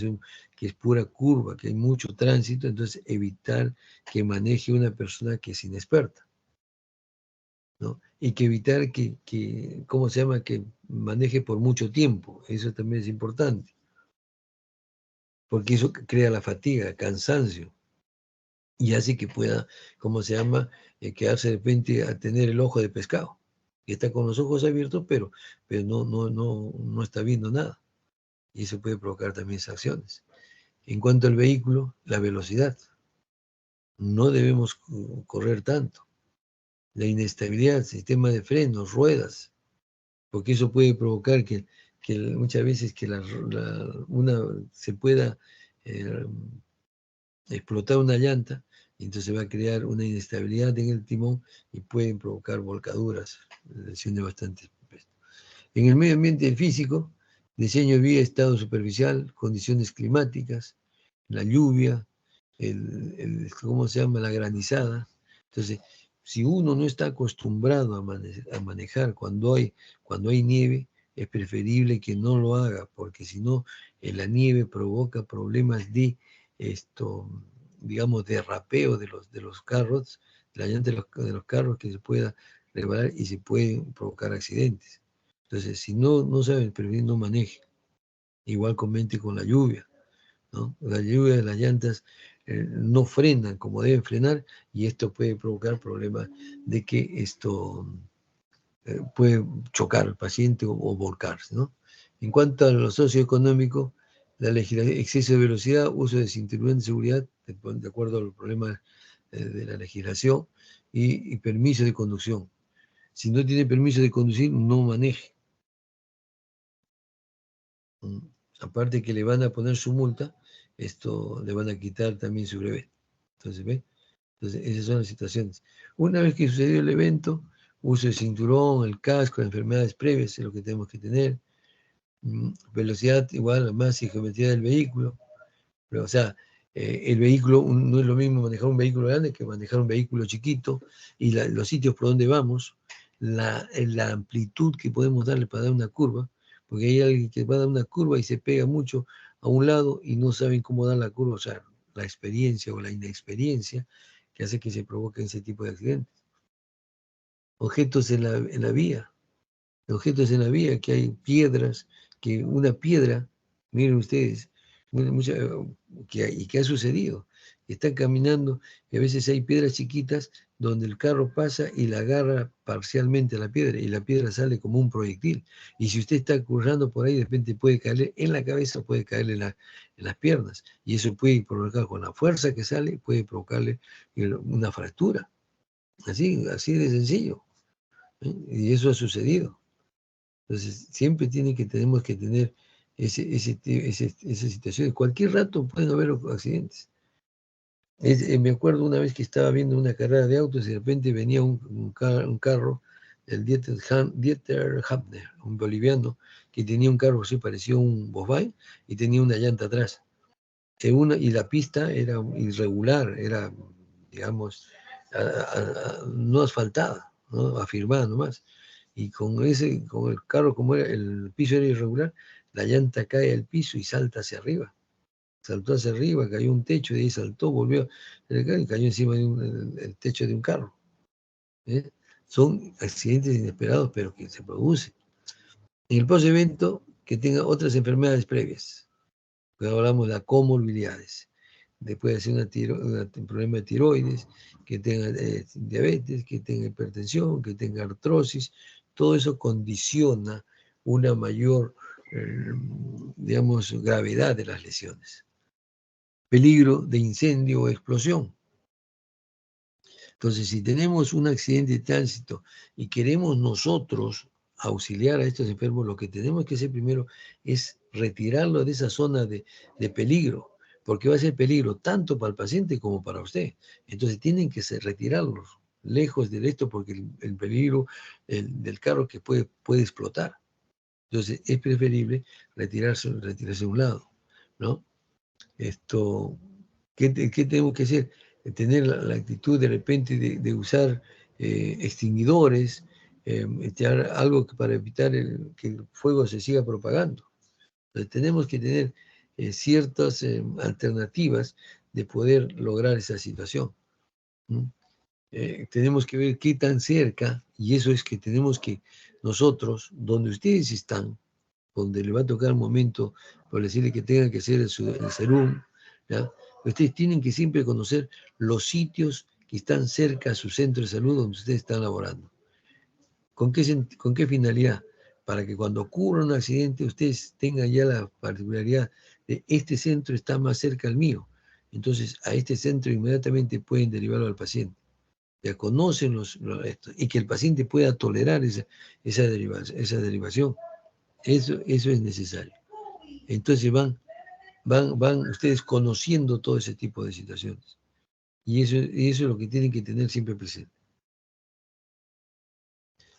[SPEAKER 1] es pura curva, que hay mucho tránsito, entonces evitar que maneje una persona que es inexperta, ¿no? Y que evitar ¿cómo se llama?, que maneje por mucho tiempo. Eso también es importante, porque eso crea la fatiga, cansancio, y hace que pueda, ¿cómo se llama?, quedarse de repente a tener el ojo de pescado, que está con los ojos abiertos, pero no está viendo nada. Y eso puede provocar también sanciones. En cuanto al vehículo, la velocidad. No debemos correr tanto. La inestabilidad, sistema de frenos, ruedas, porque eso puede provocar que muchas veces que una se pueda eh, explotar una llanta, y entonces va a crear una inestabilidad en el timón y pueden provocar volcaduras, lesiones bastante. En el medio ambiente físico, diseño de vía, estado superficial, condiciones climáticas, la lluvia, ¿cómo se llama?, la granizada. Entonces, si uno no está acostumbrado a manejar cuando hay nieve, es preferible que no lo haga, porque si no, la nieve provoca problemas digamos, de rapeo de los carros, de la llanta de los carros, que se pueda resbalar y se pueden provocar accidentes. Entonces, si no saben, preferir no maneje. Igual comente con la lluvia, ¿no? La lluvia de las llantas no frenan como deben frenar, y esto puede provocar problemas de que esto puede chocar al paciente o volcarse, ¿no? En cuanto a lo socioeconómico, la legislación, exceso de velocidad, uso de cinturón de seguridad, de acuerdo a los problemas de la legislación, y permiso de conducción. Si no tiene permiso de conducir, no maneje. Aparte que le van a poner su multa, le van a quitar también su brevet. Entonces, ¿ve? Entonces, esas son las situaciones. Una vez que sucedió el evento, uso de cinturón, el casco, enfermedades previas, es lo que tenemos que tener. Velocidad igual a masa y geometría del vehículo. Pero, o sea, el vehículo, no es lo mismo manejar un vehículo grande que manejar un vehículo chiquito, y los sitios por donde vamos, la amplitud que podemos darle para dar una curva, porque hay alguien que va a dar una curva y se pega mucho a un lado y no saben cómo dar la curva, o sea, la experiencia o la inexperiencia que hace que se provoquen ese tipo de accidentes. Objetos en la vía, que hay piedras, que una piedra, miren ustedes, que ha sucedido, están caminando y a veces hay piedras chiquitas donde el carro pasa y la agarra parcialmente a la piedra, y la piedra sale como un proyectil, y si usted está cruzando por ahí, de repente puede caerle en la cabeza, puede caerle en las piernas, y eso puede provocar, con la fuerza que sale, puede provocarle una fractura, así de sencillo, ¿eh? Y eso ha sucedido. Entonces, siempre tenemos que tener esa situación. Cualquier rato pueden haber accidentes. Me acuerdo una vez que estaba viendo una carrera de autos y de repente venía un carro, el Dieter Hapner, un boliviano, que tenía un carro así, parecía un Volkswagen, y tenía una llanta atrás. Y la pista era irregular, era, digamos, no asfaltada, ¿no?, afirmada nomás. Y con el carro, como el piso era irregular, la llanta cae al piso y salta hacia arriba. saltó hacia arriba, cayó un techo, de ahí saltó, volvió, y cayó encima de el techo de un carro. ¿Eh? Son accidentes inesperados, pero que se producen. En el post-evento, que tenga otras enfermedades previas. Pues hablamos de comorbilidades. Después de hacer un problema de tiroides, que tenga diabetes, que tenga hipertensión, que tenga artrosis, todo eso condiciona una mayor, digamos, gravedad de las lesiones. Peligro de incendio o explosión. Entonces, si tenemos un accidente de tránsito y queremos nosotros auxiliar a estos enfermos, lo que tenemos que hacer primero es retirarlo de esa zona de peligro, porque va a ser peligro tanto para el paciente como para usted. Entonces, tienen que retirarlos lejos de esto porque el peligro del carro que puede explotar. Entonces, es preferible retirarse a un lado, ¿no? ¿Qué tenemos que hacer? Tener la actitud de repente de usar extinguidores, echar algo para evitar que el fuego se siga propagando. Entonces, tenemos que tener ciertas alternativas de poder lograr esa situación. Tenemos que ver qué tan cerca, y eso es que tenemos que nosotros, donde ustedes están, donde le va a tocar el momento, por decirle que tengan que hacer el serum, ¿ya? Ustedes tienen que siempre conocer los sitios que están cerca a su centro de salud donde ustedes están laborando. ¿Con qué finalidad? Para que cuando ocurra un accidente ustedes tengan ya la particularidad de este centro está más cerca al mío. Entonces a este centro inmediatamente pueden derivarlo al paciente. Ya conocen esto, y que el paciente pueda tolerar esa derivación. Eso es necesario. Entonces van ustedes conociendo todo ese tipo de situaciones. Y eso es lo que tienen que tener siempre presente.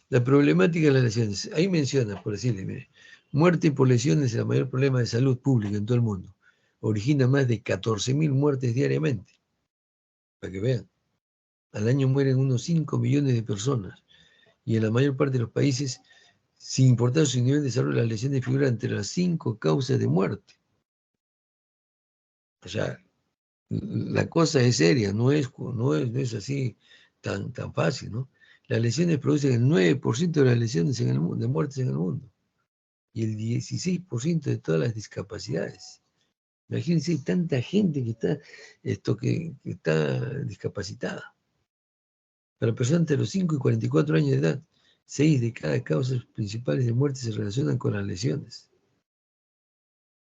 [SPEAKER 1] La problemática de las lesiones. Ahí menciona, por decirle, mire, muerte por lesiones es el mayor problema de salud pública en todo el mundo. Origina más de 14.000 muertes diariamente. Para que vean. Al año mueren unos 5 millones de personas. Y en la mayor parte de los países, sin importar su nivel de salud, las lesiones figuran entre las 5 causas de muerte. O sea, la cosa es seria, no es así tan fácil, ¿no? Las lesiones producen el 9% de las lesiones en el mundo, de muertes en el mundo, y el 16% de todas las discapacidades. Imagínense, hay tanta gente que está discapacitada. Para personas entre los 5 y 44 años de edad, 6 de cada causas principales de muerte se relacionan con las lesiones.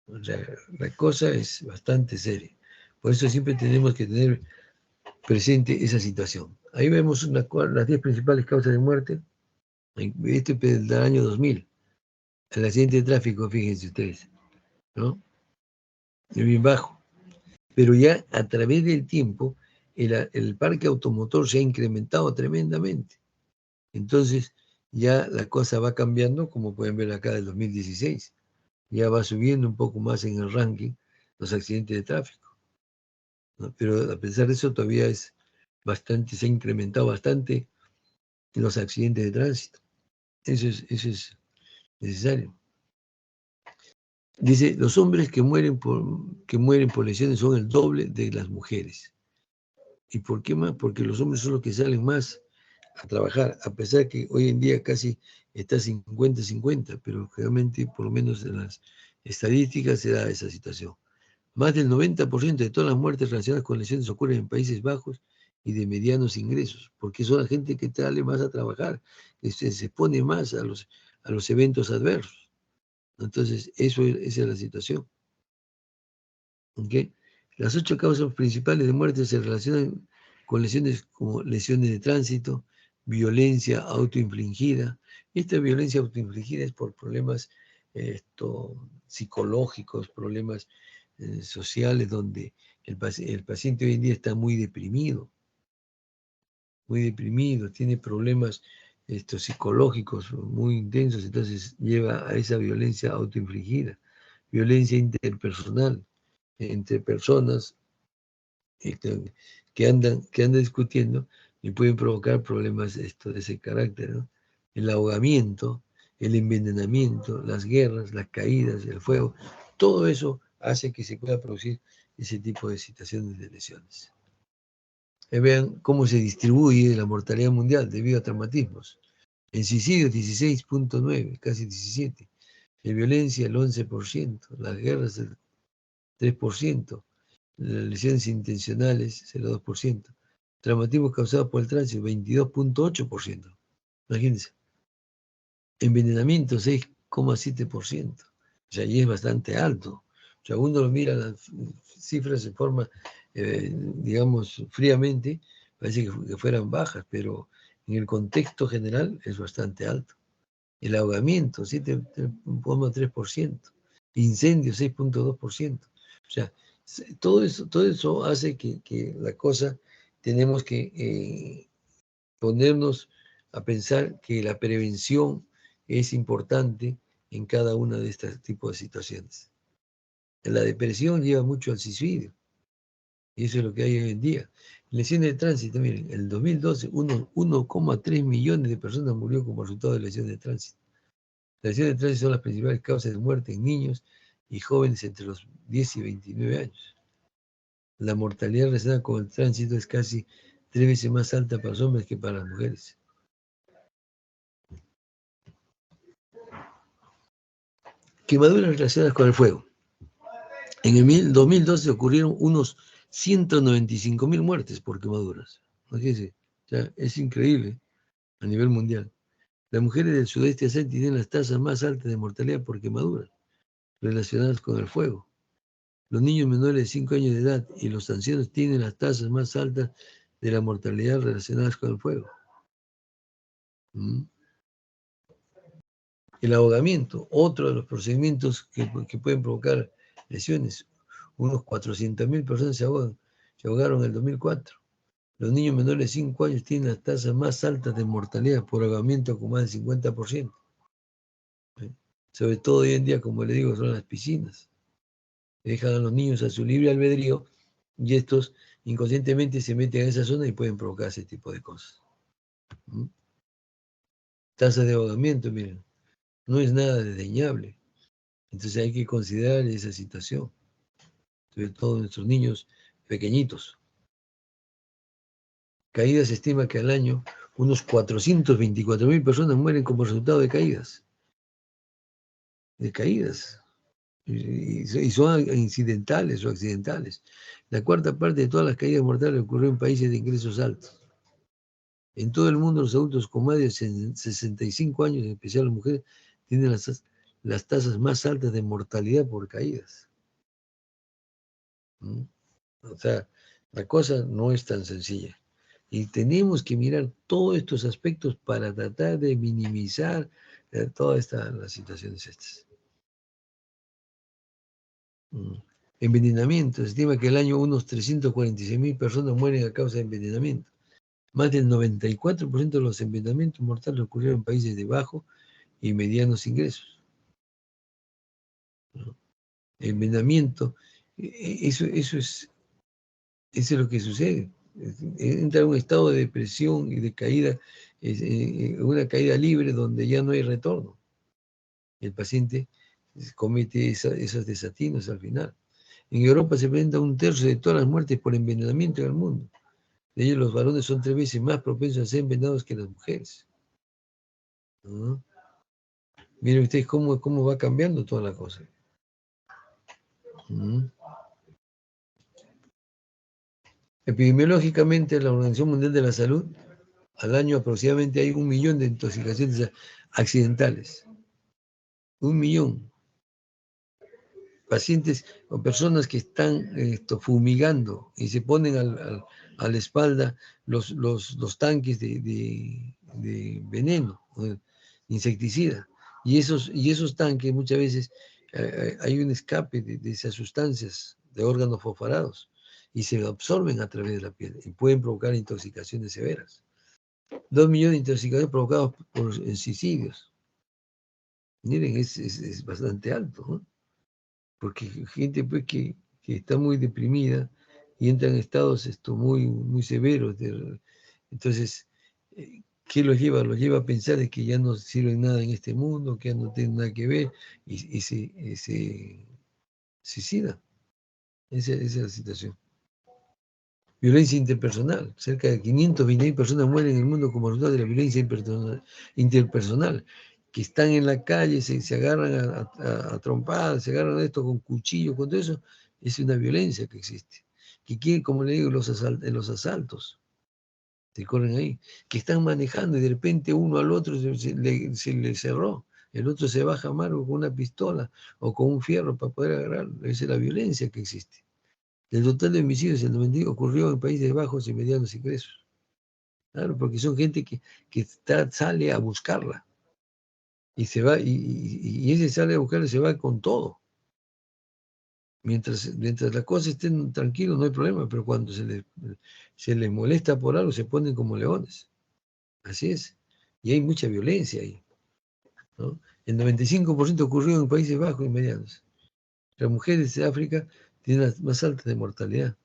[SPEAKER 1] O sea, la cosa es bastante seria. Por eso siempre tenemos que tener presente esa situación. Ahí vemos las 10 principales causas de muerte. Este es del año 2000. El accidente de tráfico, fíjense ustedes, ¿no? Es bien bajo. Pero ya a través del tiempo, el parque automotor se ha incrementado tremendamente. Entonces, ya la cosa va cambiando, como pueden ver acá del 2016. Ya va subiendo un poco más en el ranking los accidentes de tráfico, ¿no? Pero a pesar de eso, todavía se ha incrementado bastante los accidentes de tránsito. Eso es necesario. Dice, los hombres que mueren por lesiones son el doble de las mujeres. ¿Y por qué más? Porque los hombres son los que salen más a trabajar, a pesar que hoy en día casi está 50-50, pero realmente, por lo menos en las estadísticas, se da esa situación. Más del 90% de todas las muertes relacionadas con lesiones ocurren en Países Bajos y de medianos ingresos, porque son la gente que sale más a trabajar, que se expone más a los eventos adversos. Entonces, esa es la situación. ¿Okay? Las 8 causas principales de muerte se relacionan con lesiones como lesiones de tránsito, violencia autoinfligida. Esta violencia autoinfligida es por problemas psicológicos, problemas sociales, donde el paciente hoy en día está muy deprimido, tiene problemas psicológicos muy intensos, entonces lleva a esa violencia autoinfligida, violencia interpersonal entre personas que andan discutiendo y pueden provocar problemas de ese carácter, ¿no? El ahogamiento, el envenenamiento, las guerras, las caídas, el fuego, todo eso hace que se pueda producir ese tipo de situaciones de lesiones. Vean cómo se distribuye la mortalidad mundial debido a traumatismos. En suicidios 16.9, casi 17. En violencia el 11%, las guerras el 3%, las lesiones intencionales 0,2%, traumatismos causados por el tránsito 22.8%. Imagínense. Envenenamiento 6,7%. O sea, ahí es bastante alto. O sea, uno lo mira las cifras de forma, digamos, fríamente, parece que fueran bajas, pero en el contexto general es bastante alto. El ahogamiento, 7,3%. Incendio, 6,2%. O sea, todo eso hace que la cosa, tenemos que ponernos a pensar que la prevención es importante en cada una de estos tipos de situaciones. La depresión lleva mucho al suicidio, y eso es lo que hay hoy en día. Lesiones de tránsito, miren, en el 2012 1,3 millones de personas murieron como resultado de lesiones de tránsito. Las lesiones de tránsito son las principales causas de muerte en niños y jóvenes entre los 10 y 29 años. La mortalidad relacionada con el tránsito es casi 3 veces más alta para los hombres que para las mujeres. Quemaduras relacionadas con el fuego. En el 2012 ocurrieron unos 195.000 muertes por quemaduras. Fíjense, o sea, es increíble a nivel mundial. Las mujeres del sudeste asiático tienen las tasas más altas de mortalidad por quemaduras relacionadas con el fuego. Los niños menores de 5 años de edad y los ancianos tienen las tasas más altas de la mortalidad relacionadas con el fuego. El ahogamiento, otro de los procedimientos que pueden provocar lesiones. Unos 400.000 personas se ahogaron en el 2004. Los niños menores de 5 años tienen las tasas más altas de mortalidad por ahogamiento con más del 50%. Sobre todo hoy en día, como le digo, son las piscinas. Dejan a los niños a su libre albedrío y estos inconscientemente se meten en esa zona y pueden provocar ese tipo de cosas. Tasas de ahogamiento, miren, no es nada desdeñable. Entonces hay que considerar esa situación, sobre todo nuestros niños pequeñitos. Caídas, se estima que al año unos 424.000 personas mueren como resultado de caídas. De caídas. Y son incidentales o accidentales. La cuarta parte de todas las caídas mortales ocurrió en países de ingresos altos. En todo el mundo, los adultos con más de 65 años, en especial las mujeres, tienen las tasas más altas de mortalidad por caídas. O sea, la cosa no es tan sencilla. Y tenemos que mirar todos estos aspectos para tratar de minimizar todas las situaciones estas. Envenenamiento. Se estima que al año unos 346.000 personas mueren a causa de envenenamiento. Más del 94% de los envenenamientos mortales ocurrieron en países de bajo y medianos ingresos. Envenenamiento, eso es lo que sucede. Entra en un estado de depresión y de caída, una caída libre donde ya no hay retorno. El paciente comete esos desatinos al final. En Europa se presenta 1/3 de todas las muertes por envenenamiento en el mundo. De ellos los varones son 3 veces más propensos a ser envenenados que las mujeres. ¿No? Miren ustedes cómo va cambiando toda la cosa. Epidemiológicamente, la Organización Mundial de la Salud, al año aproximadamente hay 1 millón de intoxicaciones accidentales. 1 millón. Pacientes o personas que están fumigando y se ponen a la espalda los tanques de veneno, insecticida. Y esos tanques muchas veces hay un escape de esas sustancias de órganos fosforados y se absorben a través de la piel y pueden provocar intoxicaciones severas. 2 millones de intoxicaciones provocadas por suicidios. Miren, es bastante alto, ¿no? Porque gente pues, que está muy deprimida y entra en estados muy severos. Entonces, ¿qué los lleva? Los lleva a pensar de que ya no sirven nada en este mundo, que ya no tienen nada que ver y se suicida. Esa es la situación. Violencia interpersonal. Cerca de 520.000 personas mueren en el mundo como resultado de la violencia interpersonal, que están en la calle, se agarran a trompadas, se agarran a esto con cuchillos, con todo eso. Es una violencia que existe. Que quieren, como le digo, en los asaltos, se corren ahí, que están manejando y de repente uno al otro se le cerró, el otro se baja amargo con una pistola o con un fierro para poder agarrarlo. Esa es la violencia que existe. El total de homicidios en 90 ocurrió en países bajos y medianos ingresos. Claro, porque son gente que sale a buscarla y se va, y ese sale a buscarla se va con todo. Mientras las cosas estén tranquilos no hay problema, pero cuando se les molesta por algo se ponen como leones. Así es. Y hay mucha violencia ahí, ¿no? El 95% ocurrió en países bajos y medianos. Las mujeres de África tienen las más altas de mortalidad.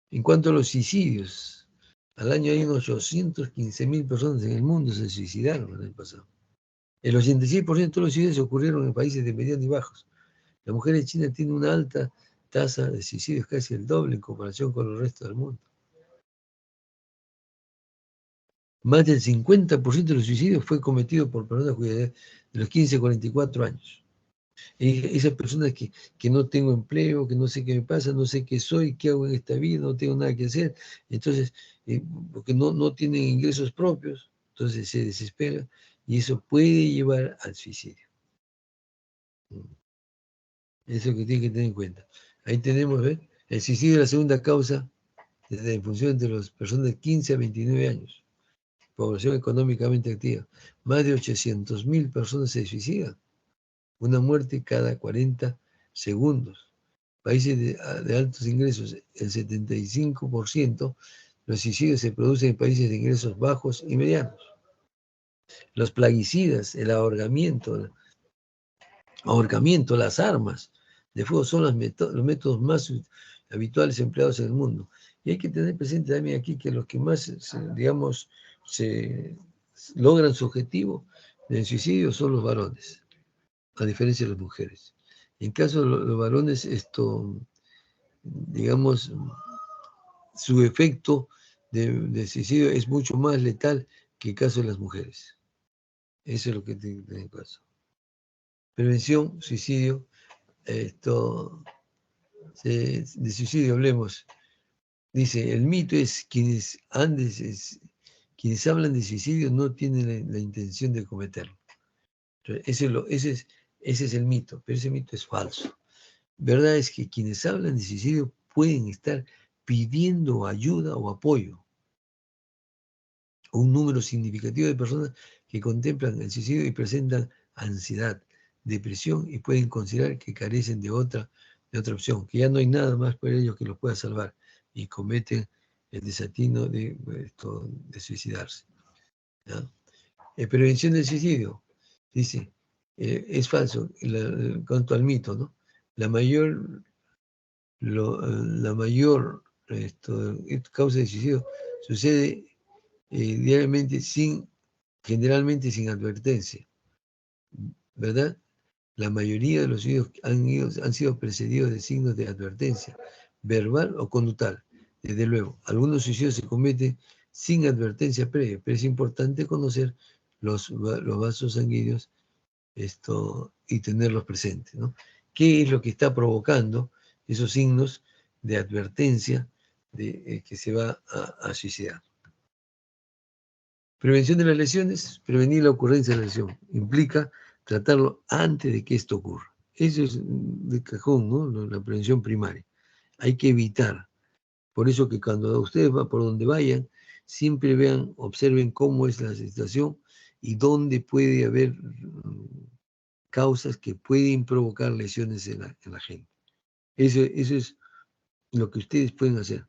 [SPEAKER 1] En cuanto a los suicidios, al año hay unos 815.000 personas en el mundo se suicidaron el año pasado. El 86% de los suicidios ocurrieron en países de medianos y bajos. La mujer de China tiene una alta tasa de suicidios, casi el doble en comparación con el resto del mundo. Más del 50% de los suicidios fue cometido por personas de los 15 a 44 años. Esas personas que no tengo empleo, que no sé qué me pasa, no sé qué soy, qué hago en esta vida, no tengo nada que hacer, entonces, porque no tienen ingresos propios, entonces se desesperan y eso puede llevar al suicidio. Eso es lo que tienen que tener en cuenta. Ahí tenemos, ¿ves? El suicidio es la segunda causa de defunción entre las personas de 15 a 29 años, población económicamente activa. Más de 800.000 personas se suicidan, una muerte cada 40 segundos. Países de altos ingresos, el 75% de los suicidios se producen en países de ingresos bajos y medianos. Los plaguicidas, el ahorcamiento, las armas de fuego son los métodos más habituales empleados en el mundo. Y hay que tener presente también aquí que los que más, digamos, se logran su objetivo del suicidio son los varones, a diferencia de las mujeres. En caso de los varones, digamos, su efecto de suicidio es mucho más letal que el caso de las mujeres. Eso es lo que tiene que tener en cuenta. Prevención, suicidio, de suicidio hablemos. Dice, el mito es quienes hablan de suicidio no tienen la intención de cometerlo. Entonces, ese es el mito, pero ese mito es falso. Verdad es que quienes hablan de suicidio pueden estar pidiendo ayuda o apoyo. Un número significativo de personas que contemplan el suicidio y presentan ansiedad, depresión y pueden considerar que carecen de otra opción, que ya no hay nada más por ellos que los pueda salvar y cometen el desatino de suicidarse. ¿Ya? Prevención del suicidio, dice, es falso en cuanto al mito, ¿no? La mayor causa de suicidio sucede diariamente generalmente sin advertencia, ¿verdad? La mayoría de los suicidios han sido precedidos de signos de advertencia, verbal o conductal. Desde luego, algunos suicidios se cometen sin advertencia previa, pero es importante conocer los vasos sanguíneos y tenerlos presentes, ¿no? ¿Qué es lo que está provocando esos signos de advertencia de que se va a suicidar? Prevención de las lesiones, prevenir la ocurrencia de la lesión, implica tratarlo antes de que esto ocurra. Eso es de cajón, ¿no? La prevención primaria. Hay que evitar. Por eso que cuando ustedes van por donde vayan, siempre vean, observen cómo es la situación y dónde puede haber causas que pueden provocar lesiones en la gente. Eso es lo que ustedes pueden hacer.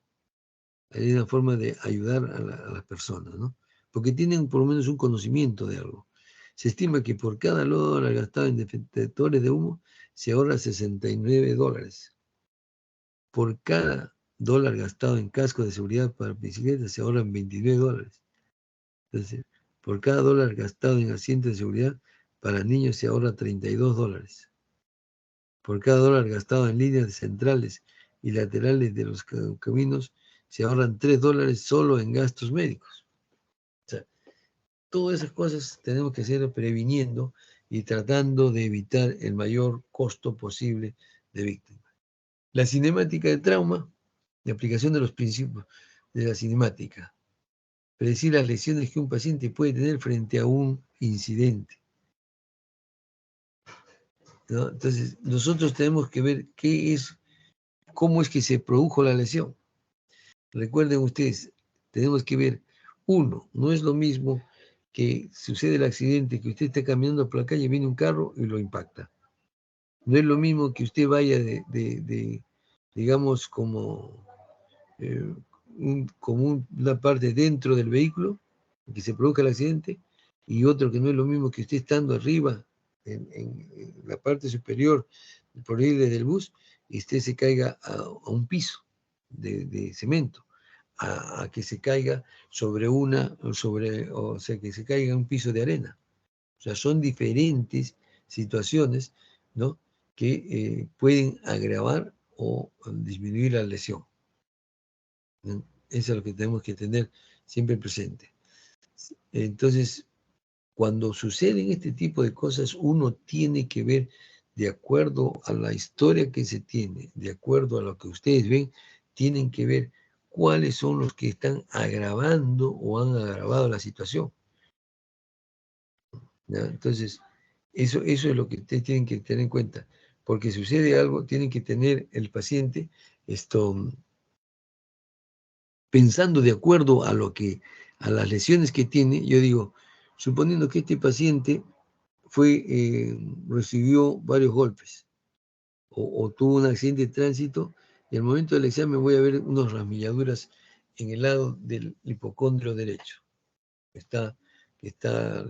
[SPEAKER 1] Hay una forma de ayudar a las personas, ¿no? Porque tienen por lo menos un conocimiento de algo. Se estima que por cada dólar gastado en detectores de humo se ahorra $69. Por cada dólar gastado en casco de seguridad para bicicletas se ahorran $29. Entonces, por cada dólar gastado en asientos de seguridad para niños se ahorra $32. Por cada dólar gastado en líneas centrales y laterales de los caminos, se ahorran $3 solo en gastos médicos. O sea, todas esas cosas tenemos que hacer previniendo y tratando de evitar el mayor costo posible de víctimas. La cinemática de trauma, la aplicación de los principios de la cinemática. Predecir las lesiones que un paciente puede tener frente a un incidente, ¿no? Entonces, nosotros tenemos que ver cómo es que se produjo la lesión. Recuerden ustedes, tenemos que ver, uno, no es lo mismo que sucede el accidente, que usted está caminando por la calle, viene un carro y lo impacta. No es lo mismo que usted vaya digamos, como, una parte dentro del vehículo, que se produzca el accidente, y otro que no es lo mismo que usted estando arriba, en la parte superior, por ahí del bus, y usted se caiga a un piso de cemento, a que se caiga o sea, que se caiga en un piso de arena. O sea, son diferentes situaciones, ¿no?, que pueden agravar o disminuir la lesión, ¿no? Eso es lo que tenemos que tener siempre presente. Entonces, cuando suceden este tipo de cosas, uno tiene que ver, de acuerdo a la historia que se tiene, de acuerdo a lo que ustedes ven, tienen que ver cuáles son los que están agravando o han agravado la situación, ¿ya? Entonces, eso es lo que ustedes tienen que tener en cuenta, porque si sucede algo, tienen que tener el paciente pensando de acuerdo a las lesiones que tiene. Yo digo, suponiendo que este paciente recibió varios golpes o tuvo un accidente de tránsito, y al momento del examen voy a ver unas ramilladuras en el lado del hipocondrio derecho. Está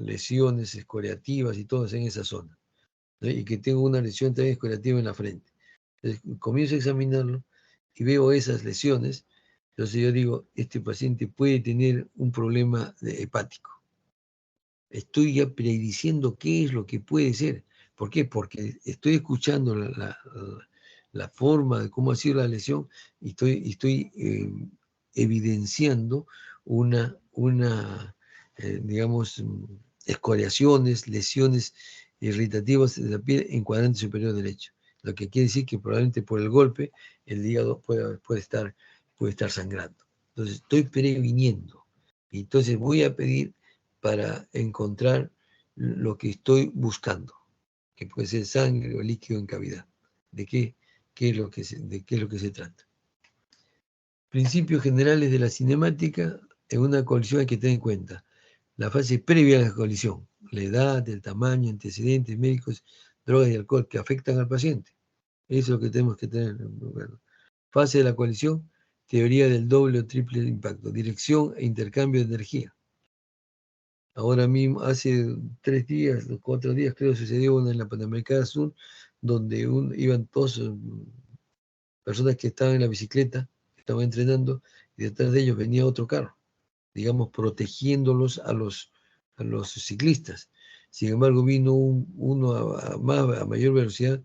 [SPEAKER 1] lesiones escoriativas y todas en esa zona, ¿no? Y que tengo una lesión también escoriativa en la frente. Entonces, comienzo a examinarlo y veo esas lesiones. Entonces yo digo, este paciente puede tener un problema hepático. Estoy ya prediciendo qué es lo que puede ser. ¿Por qué? Porque estoy escuchando la forma de cómo ha sido la lesión y estoy evidenciando digamos, escoriaciones, lesiones irritativas de la piel en cuadrante superior derecho. Lo que quiere decir que probablemente por el golpe el hígado puede estar sangrando. Entonces estoy previniendo. Entonces voy a pedir para encontrar lo que estoy buscando, que puede ser sangre o líquido en cavidad. ¿De qué es lo que se trata? Principios generales de la cinemática. En una colisión hay que tener en cuenta la fase previa a la colisión, la edad, el tamaño, antecedentes médicos, drogas y alcohol que afectan al paciente. Eso es lo que tenemos que tener. Bueno, fase de la colisión, teoría del doble o triple impacto, dirección e intercambio de energía. Ahora mismo, hace 3 días, 4 días, creo, sucedió una en la Panamericana Sur, donde iban dos personas que estaban en la bicicleta, que estaban entrenando, y detrás de ellos venía otro carro, digamos, protegiéndolos a los ciclistas. Sin embargo, vino uno a mayor velocidad,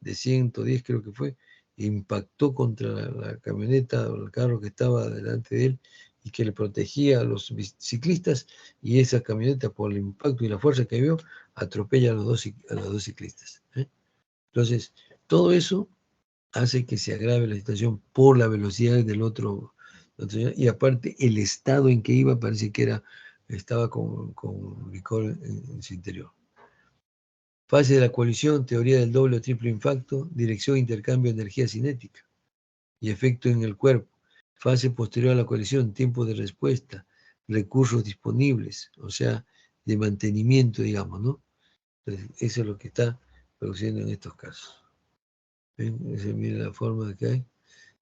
[SPEAKER 1] de 110 creo que fue, e impactó contra la camioneta o el carro que estaba delante de él y que le protegía a los ciclistas, y esa camioneta, por el impacto y la fuerza que vio, atropella a los dos ciclistas, ¿eh? Entonces, todo eso hace que se agrave la situación por la velocidad del otro, y aparte el estado en que iba parece que estaba con licor en su interior. Fase de la colisión, teoría del doble o triple impacto, dirección e intercambio de energía cinética y efecto en el cuerpo. Fase posterior a la colisión, tiempo de respuesta, recursos disponibles, o sea, de mantenimiento, digamos, ¿no? Entonces, eso es lo que está produciendo en estos casos. ¿Ven? Esa es la forma que hay.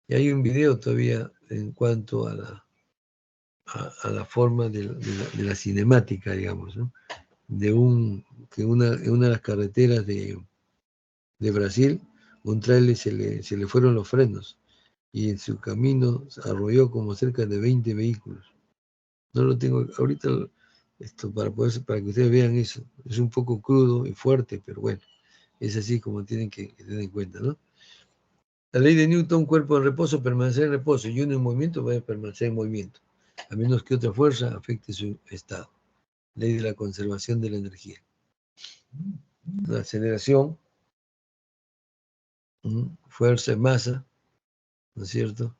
[SPEAKER 1] Y hay un video todavía en cuanto a la forma de la cinemática, digamos, ¿no? En una de las carreteras de Brasil, un tráiler se le fueron los frenos y en su camino arrolló como cerca de 20 vehículos. No lo tengo ahorita para que ustedes vean eso. Es un poco crudo y fuerte, pero bueno, Es así como tienen que tener en cuenta, ¿no? La ley de Newton, cuerpo en reposo, permanecer en reposo, y uno en movimiento va a permanecer en movimiento, a menos que otra fuerza afecte su estado. Ley de la conservación de la energía. La aceleración, fuerza, masa, ¿no es cierto?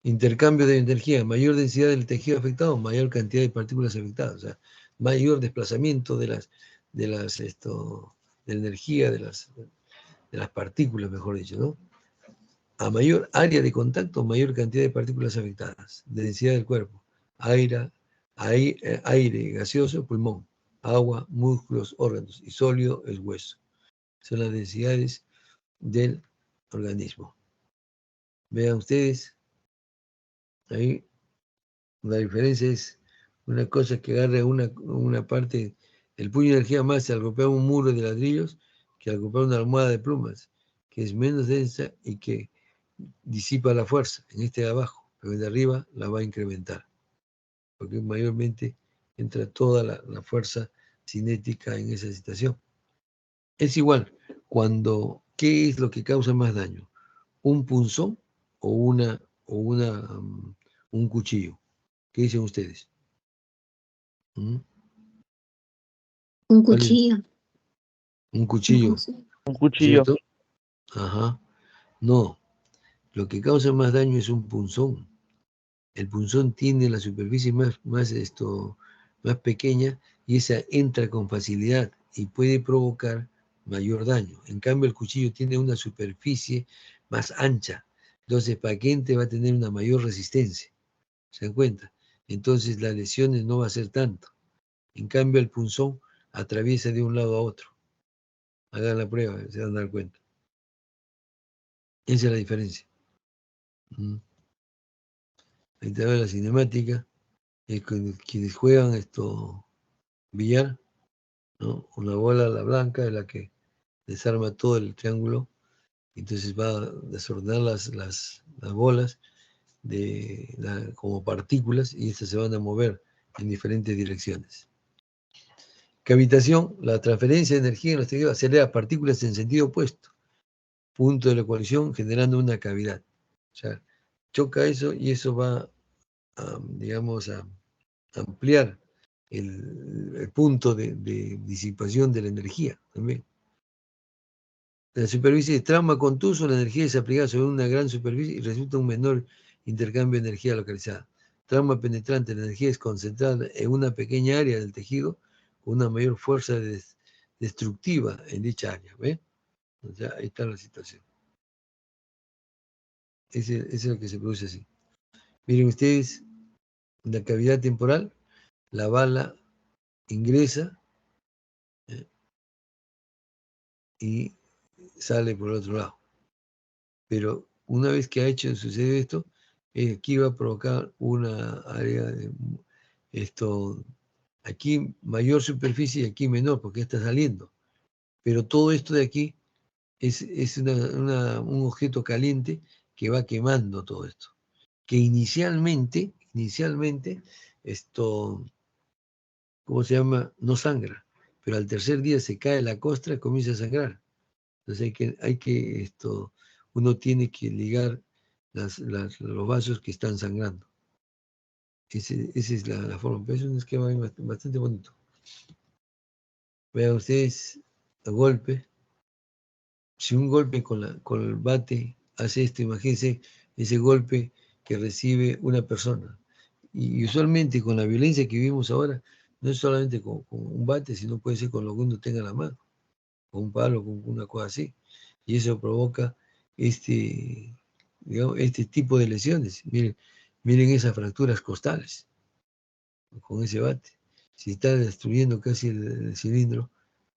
[SPEAKER 1] Intercambio de energía, mayor densidad del tejido afectado, mayor cantidad de partículas afectadas, o sea, mayor desplazamiento de la energía de las partículas, mejor dicho, ¿no? A mayor área de contacto, mayor cantidad de partículas afectadas, de densidad del cuerpo, aire gaseoso, pulmón, agua, músculos, órganos, y sólido, el hueso. Son las densidades del organismo. Vean ustedes, ahí la diferencia es una cosa que agarra una parte, el puño de energía más al golpear un muro de ladrillos que al golpear una almohada de plumas, que es menos densa y que disipa la fuerza en este de abajo, pero en de arriba la va a incrementar, porque mayormente entra toda la fuerza cinética en esa situación. Es igual, ¿qué es lo que causa más daño? ¿Un punzón o un cuchillo? ¿Qué dicen ustedes?
[SPEAKER 2] Un
[SPEAKER 1] ¿Cuál es?
[SPEAKER 2] cuchillo.
[SPEAKER 1] Un cuchillo,
[SPEAKER 3] Un cuchillo.
[SPEAKER 1] ¿cierto? Ajá. No, lo que causa más daño es un punzón. El punzón tiene la superficie más pequeña y esa entra con facilidad y puede provocar mayor daño. En cambio, el cuchillo tiene una superficie más ancha, entonces para que entre va a tener una mayor resistencia. ¿Se dan cuenta? Entonces las lesiones no va a ser tanto. En cambio, el punzón atraviesa de un lado a otro. Hagan la prueba, se van a dar cuenta. Esa es la diferencia. Ahí te ve la cinemática. Quienes juegan billar, ¿no? Una bola, la blanca, es la que desarma todo el triángulo. Entonces va a desordenar las bolas como partículas y estas se van a mover en diferentes direcciones. Cavitación, la transferencia de energía en los tejidos acelera partículas en sentido opuesto. Punto de la colisión generando una cavidad. O sea, choca eso y eso va digamos, a ampliar el punto de disipación de la energía también. En la superficie de trauma contuso, la energía es aplicada sobre una gran superficie y resulta un menor intercambio de energía localizada. Trauma penetrante, la energía es concentrada en una pequeña área del tejido con una mayor fuerza destructiva en dicha área. ¿Ve? O sea, ahí está la situación. Ese es lo que se produce así. Miren ustedes, la cavidad temporal, la bala ingresa y sale por el otro lado. Pero una vez que sucede esto, aquí va a provocar una área de aquí mayor superficie y aquí menor, porque está saliendo. Pero todo esto de aquí es un objeto caliente que va quemando todo esto. Que inicialmente, ¿cómo se llama? No sangra. Pero al tercer día se cae la costra y comienza a sangrar. Entonces uno tiene que ligar los vasos que están sangrando. Esa es la forma. Pero es un esquema bastante bonito. Vean ustedes el golpe. Si un golpe con el bate hace esto, imagínense ese golpe que recibe una persona. Y usualmente con la violencia que vivimos ahora, no es solamente con un bate, sino puede ser con lo que uno tenga en la mano, con un palo, con una cosa así. Y eso provoca digamos, este tipo de lesiones. Miren esas fracturas costales con ese bate. Si está destruyendo casi el cilindro,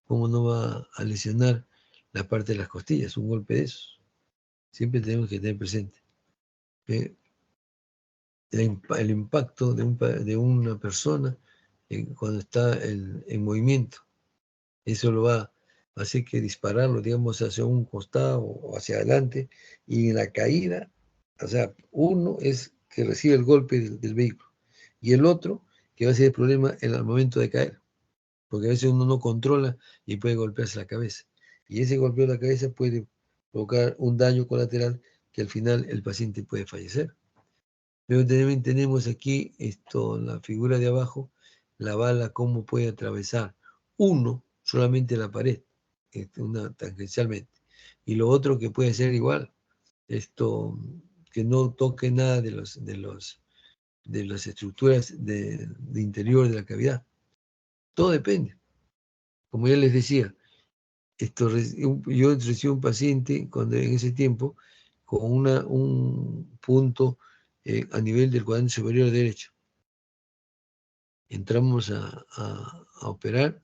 [SPEAKER 1] ¿cómo no va a lesionar la parte de las costillas? Un golpe de esos. Siempre tenemos que tener presente el impacto de una persona cuando está en movimiento. Eso lo va a hacer que dispararlo, digamos, hacia un costado o hacia adelante, y en la caída, o sea, uno es que recibe el golpe del vehículo, y el otro que va a ser el problema en el momento de caer, porque a veces uno no controla y puede golpearse la cabeza. Y ese golpeo en la cabeza puede provocar un daño colateral que al final el paciente puede fallecer. Pero también tenemos aquí la figura de abajo, la bala, cómo puede atravesar solamente la pared, tangencialmente, y lo otro que puede ser igual, que no toque nada de las estructuras de interior de la cavidad. Todo depende. Como ya les decía, yo recibí un paciente en ese tiempo con un punto a nivel del cuadrante superior derecho. Entramos a operar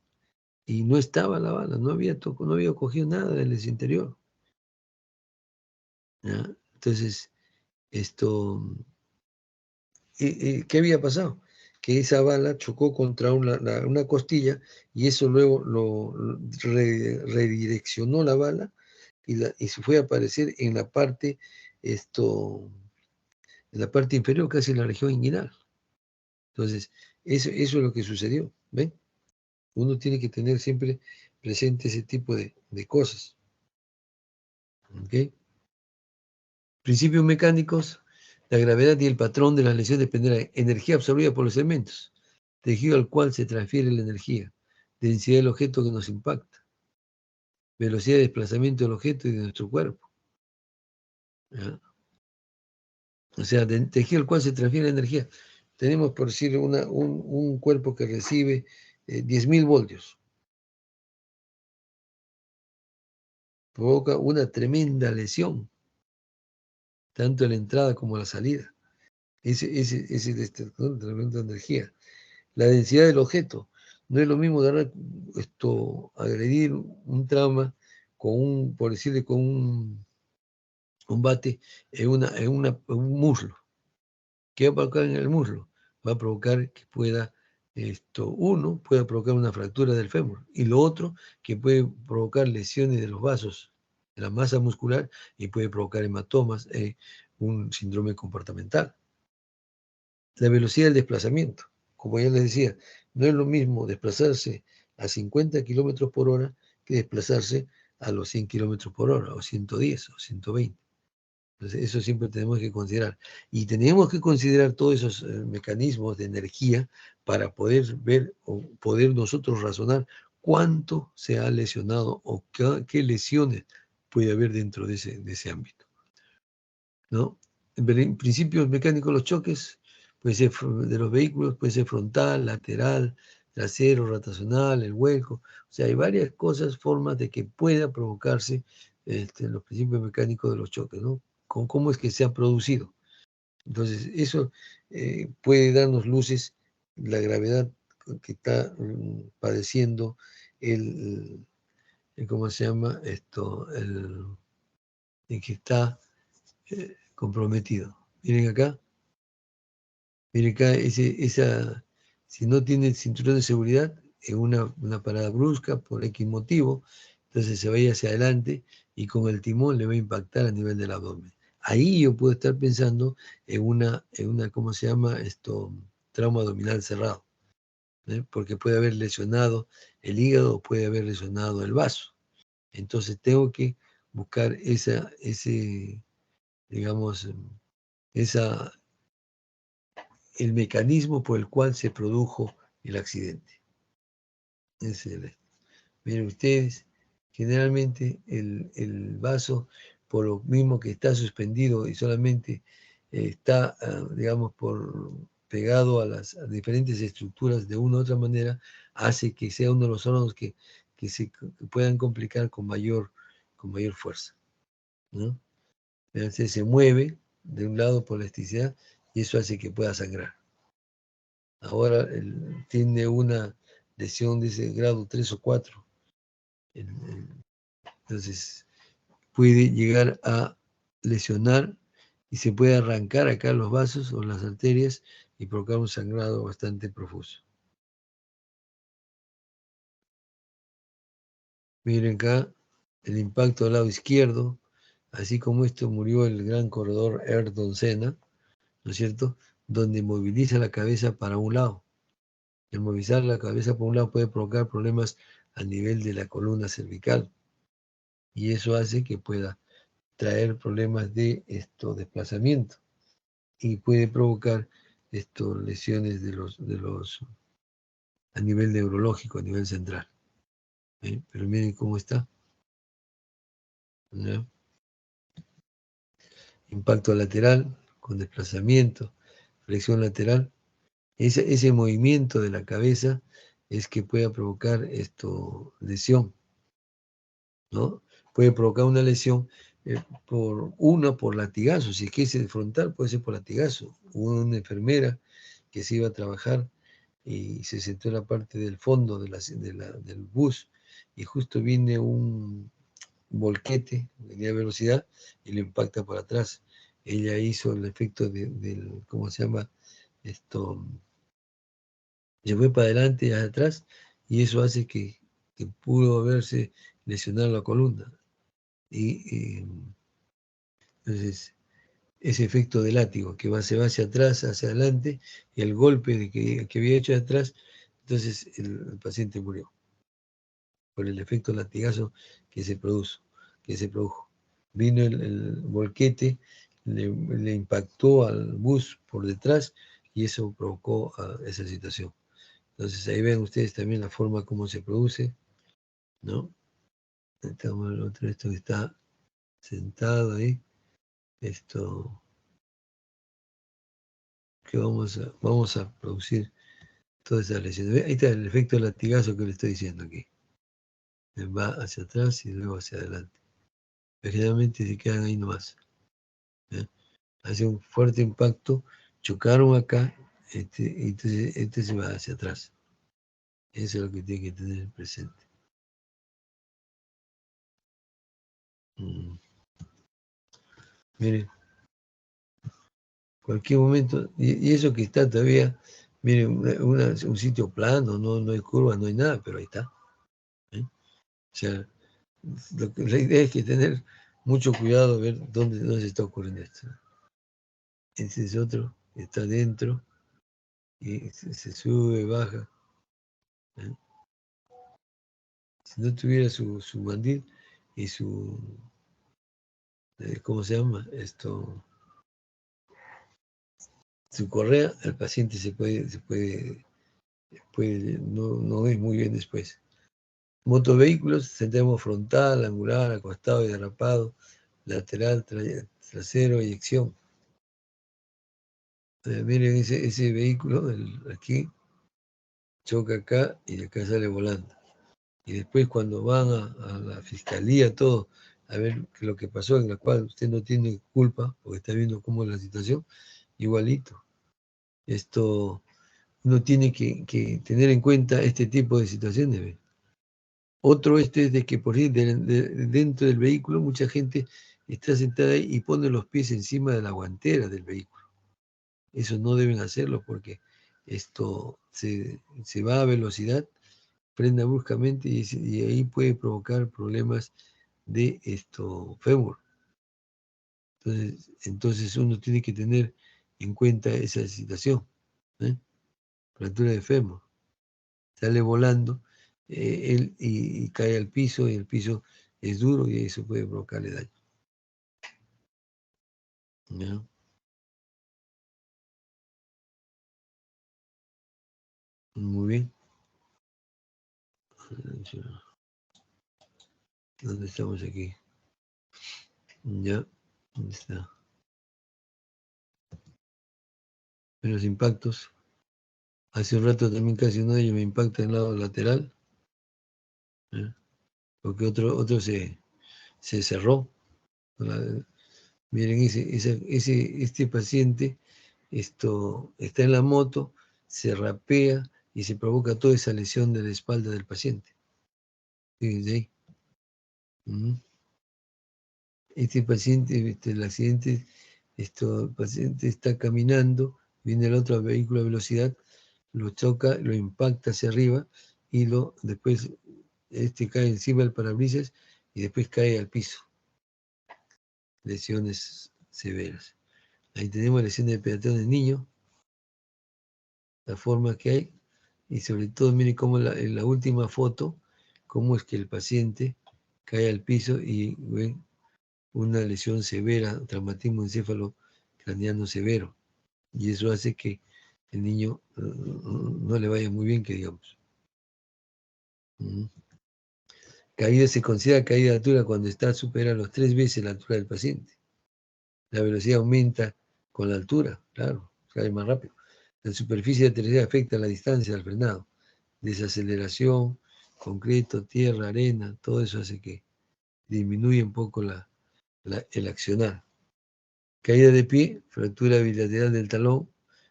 [SPEAKER 1] y no estaba la bala, no había cogido nada del interior. ¿Ya? Entonces, ¿qué había pasado? Que esa bala chocó contra una costilla y eso luego redireccionó la bala y se fue a aparecer en la parte, en la parte inferior, casi en la región inguinal. Entonces, eso es lo que sucedió, ¿ven? Uno tiene que tener siempre presente ese tipo de cosas. ¿Ok? Principios mecánicos, la gravedad y el patrón de la lesión dependerá de energía absorbida por los elementos, tejido al cual se transfiere la energía, densidad del objeto que nos impacta, velocidad de desplazamiento del objeto y de nuestro cuerpo. ¿Ya? O sea, tejido al cual se transfiere la energía. Tenemos, por decir, un cuerpo que recibe 10.000 voltios. Provoca una tremenda lesión, tanto en la entrada como en la salida. Ese es el tremenda energía. La densidad del objeto. No es lo mismo agredir un trauma por decirle, con un bate en un muslo. ¿Qué va a provocar en el muslo? Va a provocar que pueda provocar una fractura del fémur, y lo otro, que puede provocar lesiones de los vasos, de la masa muscular, y puede provocar hematomas, un síndrome comportamental. La velocidad del desplazamiento, como ya les decía, no es lo mismo desplazarse a 50 kilómetros por hora que desplazarse a los 100 kilómetros por hora, o 110, o 120. Entonces, eso siempre tenemos que considerar. Y tenemos que considerar todos esos mecanismos de energía para poder ver o poder nosotros razonar cuánto se ha lesionado o qué lesiones puede haber dentro de ese ámbito, ¿no? En principios mecánicos, los choques puede ser de los vehículos, puede ser frontal, lateral, trasero, rotacional, el hueco. O sea, hay varias cosas, formas de que pueda provocarse los principios mecánicos de los choques, ¿no? Con cómo es que se ha producido. Entonces, eso puede darnos luces la gravedad que está padeciendo ¿cómo se llama? El que está comprometido. Miren acá, si no tiene el cinturón de seguridad, en una parada brusca por X motivo, entonces se vaya hacia adelante y con el timón le va a impactar a nivel del abdomen. Ahí yo puedo estar pensando ¿cómo se llama? Trauma abdominal cerrado, ¿eh? Porque puede haber lesionado el hígado o puede haber lesionado el vaso. Entonces tengo que buscar digamos, el mecanismo por el cual se produjo el accidente. Miren ustedes, generalmente el vaso, por lo mismo que está suspendido y solamente está, digamos, pegado a las diferentes estructuras de una u otra manera, hace que sea uno de los órganos que se puedan complicar con mayor fuerza, ¿no? Entonces se mueve de un lado por elasticidad y eso hace que pueda sangrar. Ahora tiene una lesión de ese grado 3 o 4. Entonces puede llegar a lesionar y se puede arrancar acá los vasos o las arterias y provocar un sangrado bastante profuso. Miren acá el impacto del lado izquierdo, así como esto murió el gran corredor Ayrton Senna, ¿no es cierto? Donde moviliza la cabeza para un lado. El movilizar la cabeza por un lado puede provocar problemas a nivel de la columna cervical. y eso hace que pueda traer problemas de desplazamiento y puede provocar lesiones a nivel neurológico, a nivel central. Pero miren cómo está. ¿Ya? Impacto lateral con desplazamiento, flexión lateral. Ese movimiento de la cabeza es que pueda provocar lesión, ¿no? Puede provocar una lesión por latigazo. Si es que es frontal, puede ser por latigazo. Hubo una enfermera que se iba a trabajar y se sentó en la parte del fondo del bus y justo viene un volquete, venía a velocidad y le impacta por atrás. Ella hizo el efecto del, ¿cómo se llama? Se fue para adelante y hacia atrás y eso hace que pudo haberse lesionado la columna. Y entonces, ese efecto de látigo que se va hacia atrás, hacia adelante, y el golpe que había hecho atrás, entonces el paciente murió por el efecto latigazo que se produjo. Vino el volquete, le impactó al bus por detrás y eso provocó esa situación. Entonces ahí ven ustedes también la forma como se produce, ¿no? Estamos el otro, esto que está sentado ahí, que vamos a producir todas esas lesiones. Ahí está el efecto latigazo que le estoy diciendo aquí. Va hacia atrás y luego hacia adelante. Pero generalmente se quedan ahí nomás. ¿Eh? Hace un fuerte impacto, chocaron acá, entonces este se va hacia atrás. Eso es lo que tiene que tener presente. Miren, cualquier momento, y eso que está todavía, miren, un sitio plano, no hay curvas, no hay nada, pero ahí está. O sea, la idea es que tener mucho cuidado, ver dónde se está ocurriendo esto. Ese es otro, está dentro, y se sube, baja. Si no tuviera su mandil y ¿cómo se llama? Su correa, el paciente no ve muy bien después. Motovehículos, tendremos frontal, angular, acostado y derrapado, lateral, trasero, eyección. Miren ese vehículo, aquí, choca acá y acá sale volando. Y después cuando van a la fiscalía, todo, a ver lo que pasó, en la cual usted no tiene culpa, porque está viendo cómo es la situación, igualito. Uno tiene que tener en cuenta este tipo de situaciones. ¿Ve? Otro es de que por ahí dentro del vehículo mucha gente está sentada ahí y pone los pies encima de la guantera del vehículo. Eso no deben hacerlo porque esto se va a velocidad, frena bruscamente y ahí puede provocar problemas de fémur. Entonces uno tiene que tener en cuenta esa situación. Fractura de fémur. Sale volando él y cae al piso y el piso es duro y eso puede provocarle daño. ¿Ya? Muy bien. ¿Dónde estamos aquí? Ya, ¿dónde está? Menos impactos. Hace un rato también casi uno de ellos me impacta en el lado lateral. ¿Ya? Porque otro se cerró. Miren, este paciente está en la moto, se rapea y se provoca toda esa lesión de la espalda del paciente. Fíjense ahí. Este paciente, el accidente, el paciente está caminando, viene el otro vehículo a velocidad, lo choca, lo impacta hacia arriba y después cae encima del parabrisas y después cae al piso. Lesiones severas. Ahí tenemos lesiones de peatón del niño, la forma que hay, y sobre todo miren cómo en la última foto, cómo es que el paciente cae al piso y ven una lesión severa, traumatismo encéfalo-craneano severo. Y eso hace que el niño no le vaya muy bien, que digamos. Caída se considera caída de altura cuando está supera los 3 veces la altura del paciente. La velocidad aumenta con la altura, claro, cae más rápido. La superficie de aterrizaje afecta la distancia del frenado. Desaceleración, concreto, tierra, arena, todo eso hace que disminuya un poco el accionar. Caída de pie, fractura bilateral del talón,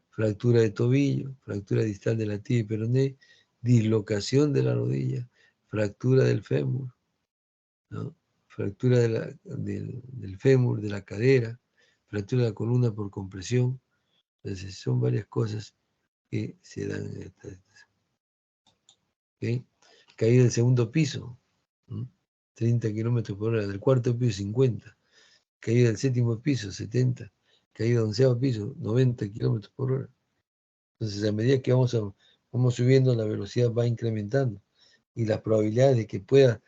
[SPEAKER 1] fractura de tobillo, fractura distal de la tibia y peroné, dislocación de la rodilla, fractura del fémur, ¿no? Fractura del fémur, de la cadera, fractura de la columna por compresión. Entonces, son varias cosas que se dan en esta. ¿Okay? Caída del segundo piso, 30 kilómetros por hora, del cuarto piso 50, caída del séptimo piso 70, caída del 11º piso 90 kilómetros por hora. Entonces, a medida que vamos subiendo, la velocidad va incrementando y las probabilidades de que pueda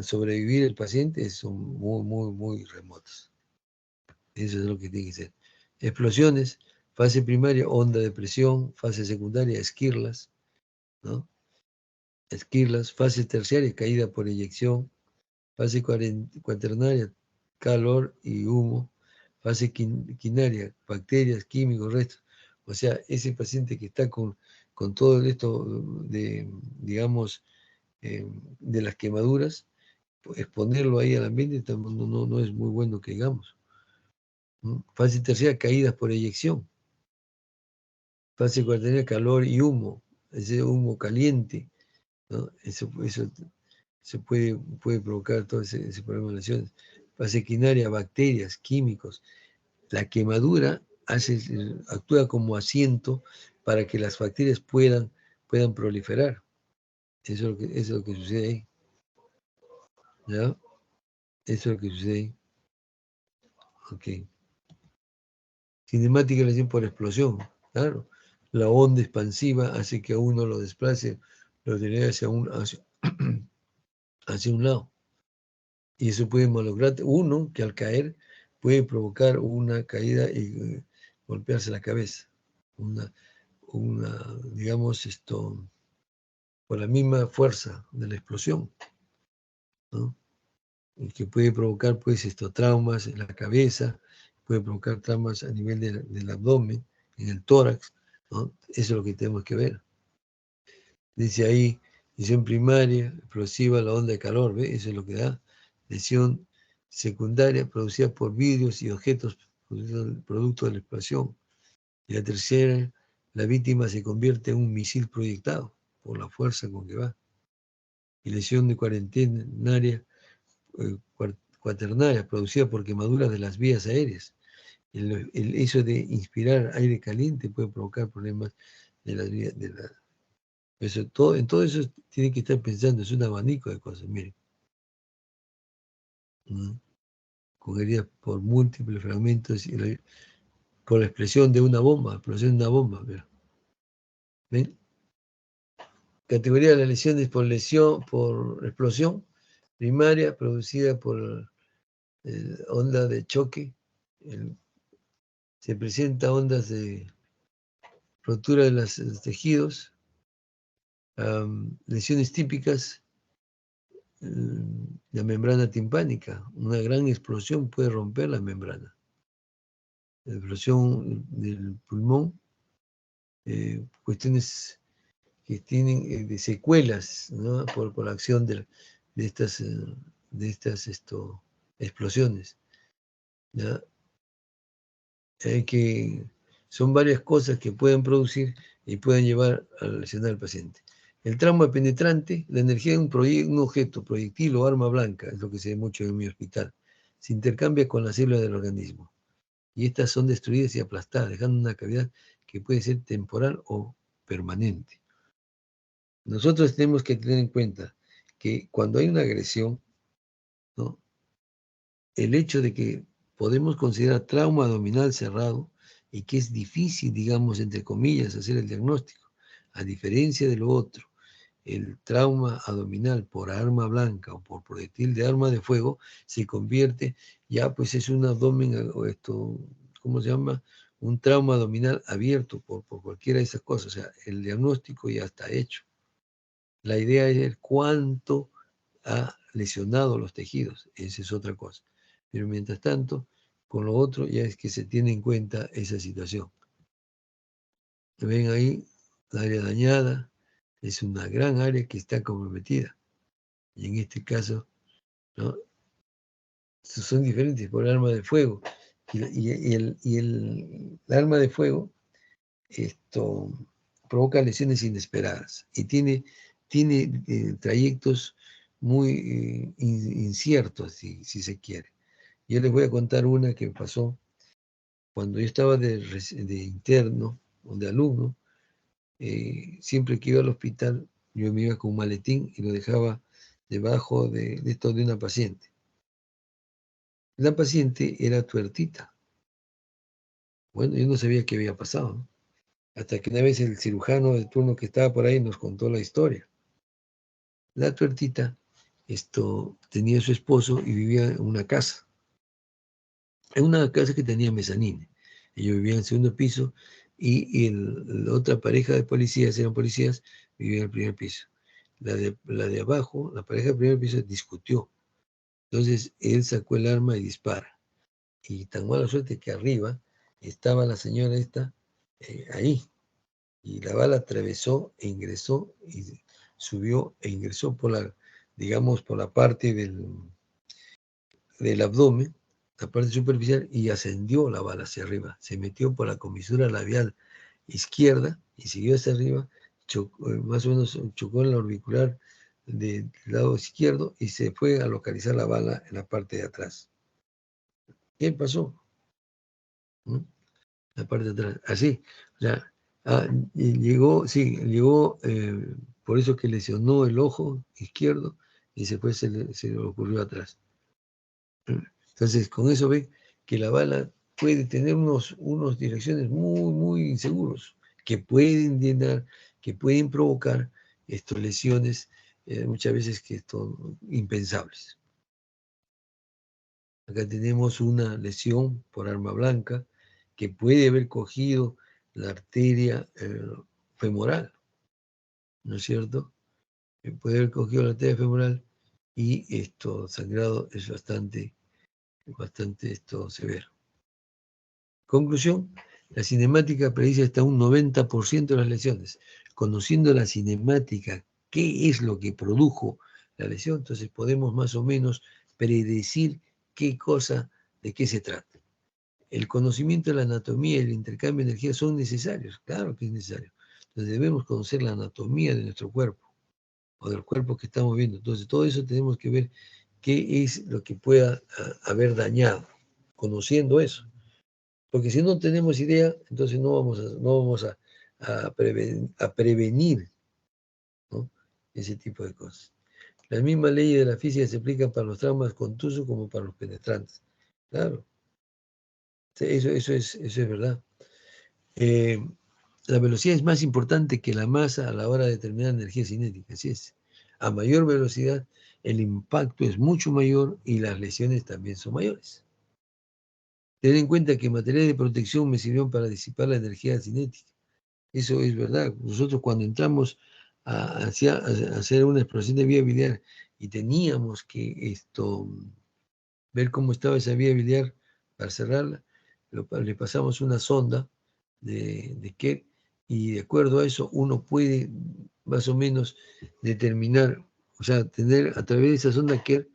[SPEAKER 1] sobrevivir el paciente son muy, muy, muy remotas. Eso es lo que tiene que ser. Explosiones, fase primaria, onda de presión, fase secundaria, esquirlas, ¿no? Esquirlas, fase terciaria, caída por eyección, fase cuaternaria, calor y humo, fase quinaria, bacterias, químicos, restos. O sea, ese paciente que está con todo esto de, digamos, de las quemaduras, exponerlo ahí al ambiente no es muy bueno que digamos. Fase terciaria, caídas por eyección. Fase cuaternaria, calor y humo, ese humo caliente, ¿no? Eso se puede provocar todo ese problema de lesiones. Fase quinaria, bacterias, químicos. La quemadura actúa como asiento para que las bacterias puedan proliferar. Eso es lo que sucede ahí. ¿Ya? Eso es lo que sucede ahí. Ok. Cinemática lesión por explosión. Claro. La onda expansiva hace que a uno lo desplace, lo dirige hacia un lado. Y eso puede involucrar uno que al caer puede provocar una caída y golpearse la cabeza. Una, digamos, por la misma fuerza de la explosión, ¿no? Y que puede provocar, pues, traumas en la cabeza, puede provocar traumas a nivel del abdomen, en el tórax, ¿no? Eso es lo que tenemos que ver. Dice ahí, lesión primaria, explosiva, la onda de calor, ¿ve? Eso es lo que da. Lesión secundaria, producida por vidrios y objetos producto de la explosión. Y la tercera, la víctima se convierte en un misil proyectado por la fuerza con que va. Y lesión de cuaternaria, cuaternaria, producida por quemaduras de las vías aéreas. Eso de inspirar aire caliente puede provocar problemas de las vías, en todo eso tiene que estar pensando, es un abanico de cosas, miren. Con heridas por múltiples fragmentos y por la explosión de una bomba, ¿ven? Categoría de las lesiones por explosión primaria producida por onda de choque. Se presenta ondas de rotura de los tejidos. Lesiones típicas, la membrana timpánica. Una gran explosión puede romper la membrana. La explosión del pulmón, cuestiones que tienen de secuelas, ¿no? por la acción de estas explosiones, ¿ya? Son varias cosas que pueden producir y pueden llevar a lesionar al paciente. El trauma penetrante, la energía de un objeto, proyectil o arma blanca, es lo que se ve mucho en mi hospital, se intercambia con las células del organismo. Y estas son destruidas y aplastadas, dejando una cavidad que puede ser temporal o permanente. Nosotros tenemos que tener en cuenta que cuando hay una agresión, ¿no? El hecho de que podemos considerar trauma abdominal cerrado y que es difícil, digamos, entre comillas, hacer el diagnóstico, a diferencia de lo otro, el trauma abdominal por arma blanca o por proyectil de arma de fuego se convierte, ya pues es un abdomen, o esto, ¿cómo se llama? Un trauma abdominal abierto por cualquiera de esas cosas. O sea, el diagnóstico ya está hecho. La idea es el cuánto ha lesionado los tejidos. Esa es otra cosa. Pero mientras tanto, con lo otro ya es que se tiene en cuenta esa situación. Ven ahí, la área dañada es una gran área que está comprometida. Y en este caso, ¿no? Son diferentes por el arma de fuego. El arma de fuego esto, provoca lesiones inesperadas y tiene trayectos muy inciertos, si se quiere. Yo les voy a contar una que pasó cuando yo estaba de interno o de alumno. Siempre que iba al hospital, yo me iba con un maletín y lo dejaba debajo de esto de una paciente. La paciente era tuertita. Bueno, yo no sabía qué había pasado, ¿no? Hasta que una vez el cirujano de turno que estaba por ahí nos contó la historia. La tuertita tenía a su esposo y vivía en una casa que tenía mezanine. Ellos vivían en el segundo piso y la otra pareja de policías, eran policías, vivía en el primer piso. La de abajo, la pareja del primer piso, discutió. Entonces él sacó el arma y dispara. Y tan mala suerte que arriba estaba la señora esta ahí. Y la bala atravesó e ingresó y subió e ingresó digamos, por la parte del abdomen, la parte superficial, y ascendió la bala hacia arriba. Se metió por la comisura labial izquierda y siguió hacia arriba, más o menos chocó en la orbicular del lado izquierdo y se fue a localizar la bala en la parte de atrás. ¿Qué pasó? ¿Mm? La parte de atrás, así. O sea, y llegó, por eso que lesionó el ojo izquierdo y después se le ocurrió atrás. Entonces, con eso ve que la bala puede tener unos direcciones muy, muy inseguros que pueden llenar, que pueden provocar lesiones muchas veces que son impensables. Acá tenemos una lesión por arma blanca que puede haber cogido la arteria femoral, ¿no es cierto? Puede haber cogido la arteria femoral y sangrado es bastante severo. Conclusión, la cinemática predice hasta un 90% de las lesiones. Conociendo la cinemática, qué es lo que produjo la lesión, entonces podemos más o menos predecir de qué se trata. El conocimiento de la anatomía y el intercambio de energía son necesarios, claro que es necesario. Entonces debemos conocer la anatomía de nuestro cuerpo o del cuerpo que estamos viendo. Entonces todo eso tenemos que ver qué es lo que pueda haber dañado, conociendo eso. Porque si no tenemos idea, entonces no vamos a prevenir, ¿no? Ese tipo de cosas. Las mismas leyes de la física se aplican para los traumas contusos como para los penetrantes. Claro, eso es verdad. La velocidad es más importante que la masa a la hora de determinar energía cinética, así es. A mayor velocidad, el impacto es mucho mayor y las lesiones también son mayores. Ten en cuenta que materiales de protección me sirvieron para disipar la energía cinética. Eso es verdad. Nosotros cuando entramos a hacer una exploración de vía biliar y teníamos que ver cómo estaba esa vía biliar para cerrarla, le pasamos una sonda de Keck y de acuerdo a eso uno puede más o menos determinar, o sea, tener a través de esa sonda Keck,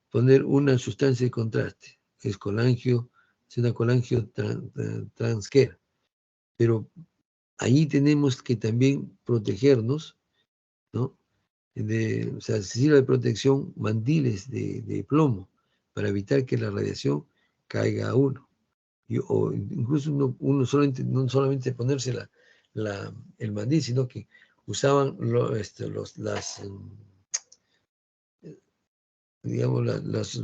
[SPEAKER 1] poner una sustancia de contraste, que es colangio, es una colangio transquera. Pero ahí tenemos que también protegernos, ¿no? O sea, se sirve de protección mandiles de plomo para evitar que la radiación caiga a uno. O incluso uno no solamente ponerse el mandil, sino que usaban digamos,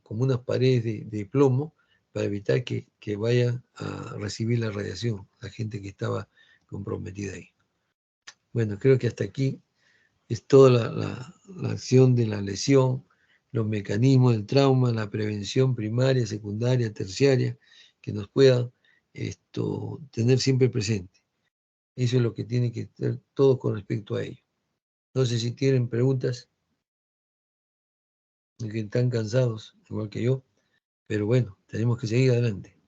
[SPEAKER 1] como unas paredes de plomo para evitar que vayan a recibir la radiación la gente que estaba comprometida ahí. Bueno, creo que hasta aquí es toda la acción de la lesión, los mecanismos del trauma, la prevención primaria, secundaria, terciaria, que nos pueda tener siempre presente. Eso es lo que tiene que ser todo con respecto a ello. No sé si tienen preguntas, que están cansados, igual que yo, pero bueno, tenemos que seguir adelante.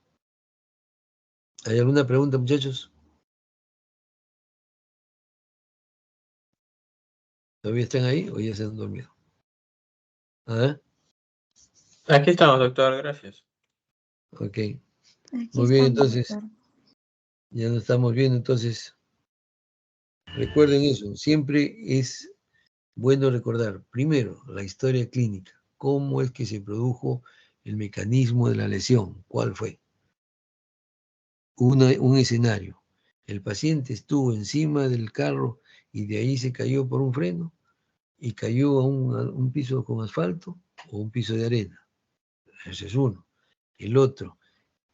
[SPEAKER 1] ¿Hay alguna pregunta, muchachos? ¿Todavía están ahí o ya se han dormido? ¿Ah?
[SPEAKER 3] Aquí estamos, doctor, gracias.
[SPEAKER 1] Ok.
[SPEAKER 4] Aquí
[SPEAKER 1] Muy bien,
[SPEAKER 4] estamos,
[SPEAKER 1] entonces,
[SPEAKER 4] doctor.
[SPEAKER 1] ya nos estamos viendo, entonces, recuerden eso, siempre es bueno recordar, primero, la historia clínica, cómo es que se produjo el mecanismo de la lesión, cuál fue. Un escenario, el paciente estuvo encima del carro y de ahí se cayó por un freno y cayó a un piso con asfalto o un piso de arena. Ese es uno. El otro,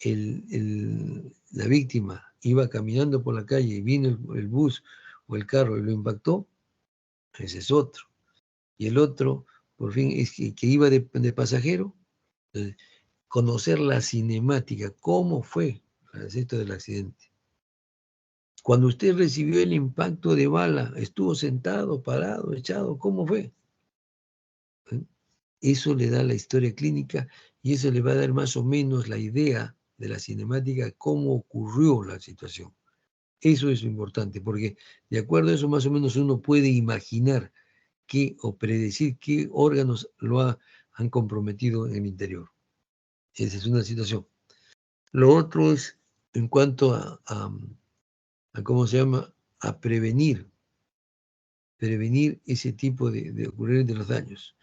[SPEAKER 1] la víctima iba caminando por la calle y vino el bus o el carro y lo impactó. Ese es otro. Y el otro, por fin, es que iba de pasajero. Entonces, conocer la cinemática, cómo fue esto del accidente. Cuando usted recibió el impacto de bala, estuvo sentado, parado, echado, ¿cómo fue? ¿Eh? Eso le da la historia clínica y eso le va a dar más o menos la idea de la cinemática, cómo ocurrió la situación. Eso es importante, porque de acuerdo a eso más o menos uno puede imaginar qué o predecir qué órganos han comprometido en el interior. Esa es una situación. Lo otro es en cuanto a ¿cómo se llama? A prevenir ese tipo de ocurrir de los daños.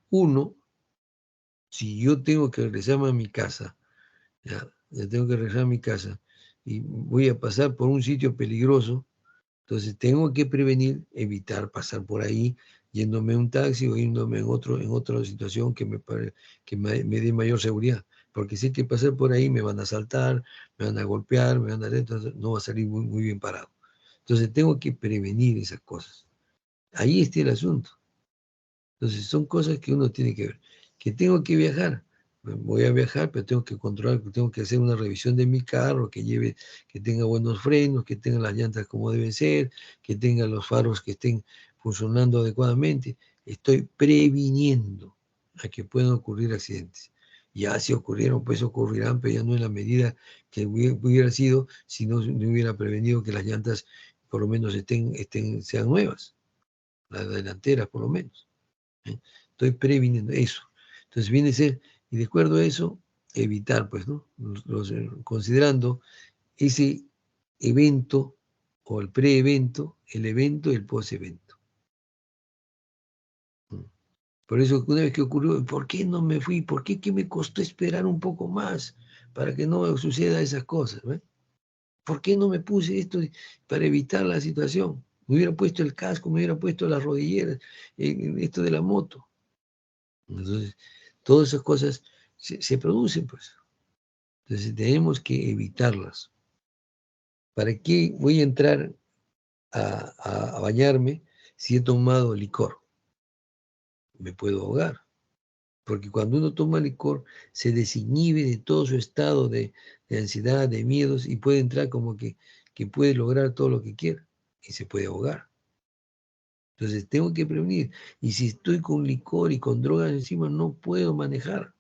[SPEAKER 1] Uno, si yo tengo que regresarme a mi casa, ya tengo que regresar a mi casa y voy a pasar por un sitio peligroso, entonces tengo que prevenir, evitar pasar por ahí, yéndome a un taxi o yéndome en otra situación que me dé mayor seguridad. Porque sé que pasar por ahí me van a asaltar, me van a golpear, me van a... Entonces no va a salir muy bien parado. Entonces tengo que prevenir esas cosas. Ahí está el asunto. Entonces son cosas que uno tiene que ver. Que tengo que viajar. Voy a viajar, pero tengo que controlar, tengo que hacer una revisión de mi carro, que tenga buenos frenos, que tenga las llantas como deben ser, que tenga los faros que estén funcionando adecuadamente. Estoy previniendo a que puedan ocurrir accidentes. Ya si ocurrieron, pues ocurrirán, pero ya no en la medida que hubiera sido si no hubiera prevenido que las llantas por lo menos sean nuevas, las delanteras por lo menos. ¿Eh? Estoy previniendo eso. Entonces viene a ser, y de acuerdo a eso, evitar, pues, ¿no? Considerando ese evento o el pre-evento, el evento y el post-evento. Por eso, una vez que ocurrió, ¿por qué no me fui? ¿Por qué me costó esperar un poco más para que no suceda esas cosas? ¿Ve? ¿Por qué no me puse esto para evitar la situación? Me hubiera puesto el casco, me hubiera puesto las rodilleras, esto de la moto. Entonces, todas esas cosas se producen, pues. Entonces, tenemos que evitarlas. ¿Para qué voy a entrar a bañarme si he tomado licor? Me puedo ahogar. Porque cuando uno toma licor, se desinhibe de todo su estado de ansiedad, de miedos, y puede entrar como que puede lograr todo lo que quiera, y se puede ahogar. Entonces, tengo que prevenir. Y si estoy con licor y con drogas encima, no puedo manejar.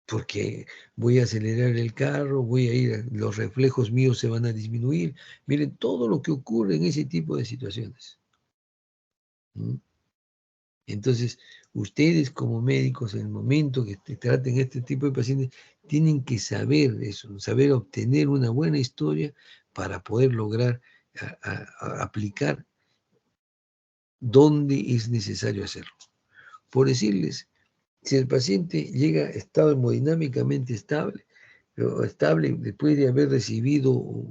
[SPEAKER 1] Porque voy a acelerar el carro, los reflejos míos se van a disminuir. Miren todo lo que ocurre en ese tipo de situaciones. ¿Mm? Entonces, ustedes como médicos, en el momento que traten este tipo de pacientes, tienen que saber eso, saber obtener una buena historia para poder lograr aplicar donde es necesario hacerlo. Por decirles, si el paciente llega a estado hemodinámicamente estable, pero estable después de haber recibido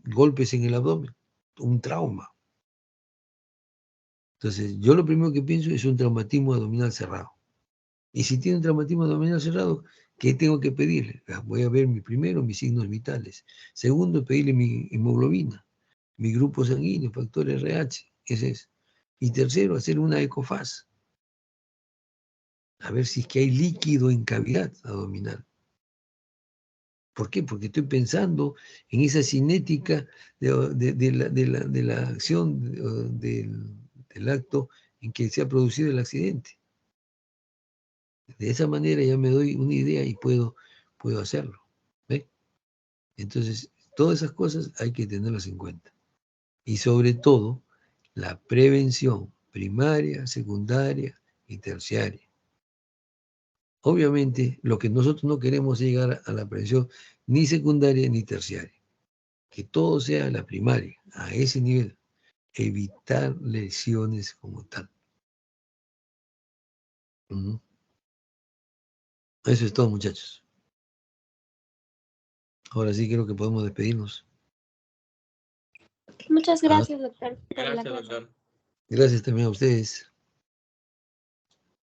[SPEAKER 1] golpes en el abdomen, un trauma. Entonces, yo lo primero que pienso es un traumatismo abdominal cerrado. Y si tiene un traumatismo abdominal cerrado, ¿qué tengo que pedirle? Voy a ver primero mis signos vitales. Segundo, pedirle mi hemoglobina. mi grupo sanguíneo, factor RH, ese es. Y tercero, hacer una ecofaz. A ver si es que hay líquido en cavidad abdominal. ¿Por qué? Porque estoy pensando en esa cinética de la acción del acto en que se ha producido el accidente. De esa manera ya me doy una idea y puedo hacerlo. ¿Ve? Entonces, todas esas cosas hay que tenerlas en cuenta. Y sobre todo, la prevención primaria, secundaria y terciaria. Obviamente, lo que nosotros no queremos es llegar a la prevención ni secundaria ni terciaria. Que todo sea la primaria, a ese nivel. Evitar lesiones como tal. Eso es todo, muchachos. Ahora sí creo que podemos despedirnos.
[SPEAKER 4] Muchas gracias, doctor, por la
[SPEAKER 3] Gracias,
[SPEAKER 4] clase.
[SPEAKER 3] doctor.
[SPEAKER 1] Gracias también a ustedes.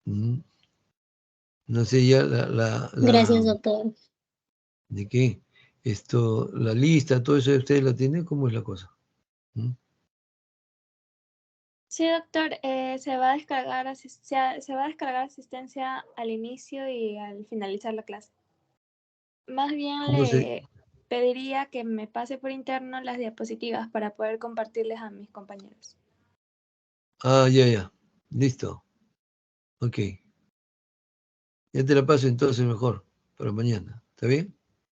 [SPEAKER 1] No sé ya
[SPEAKER 4] Gracias, doctor.
[SPEAKER 1] ¿De qué? La lista, todo eso, ¿ustedes la tienen? ¿Cómo es la cosa?
[SPEAKER 4] Sí, doctor, se va a descargar asistencia al inicio y al finalizar la clase. Más bien
[SPEAKER 1] ¿Cómo se...?
[SPEAKER 4] le pediría que me pase por interno las diapositivas para poder compartirles a mis compañeros.
[SPEAKER 1] Ah, ya. Listo. Ok. Ya te la paso entonces mejor para mañana. ¿Está bien?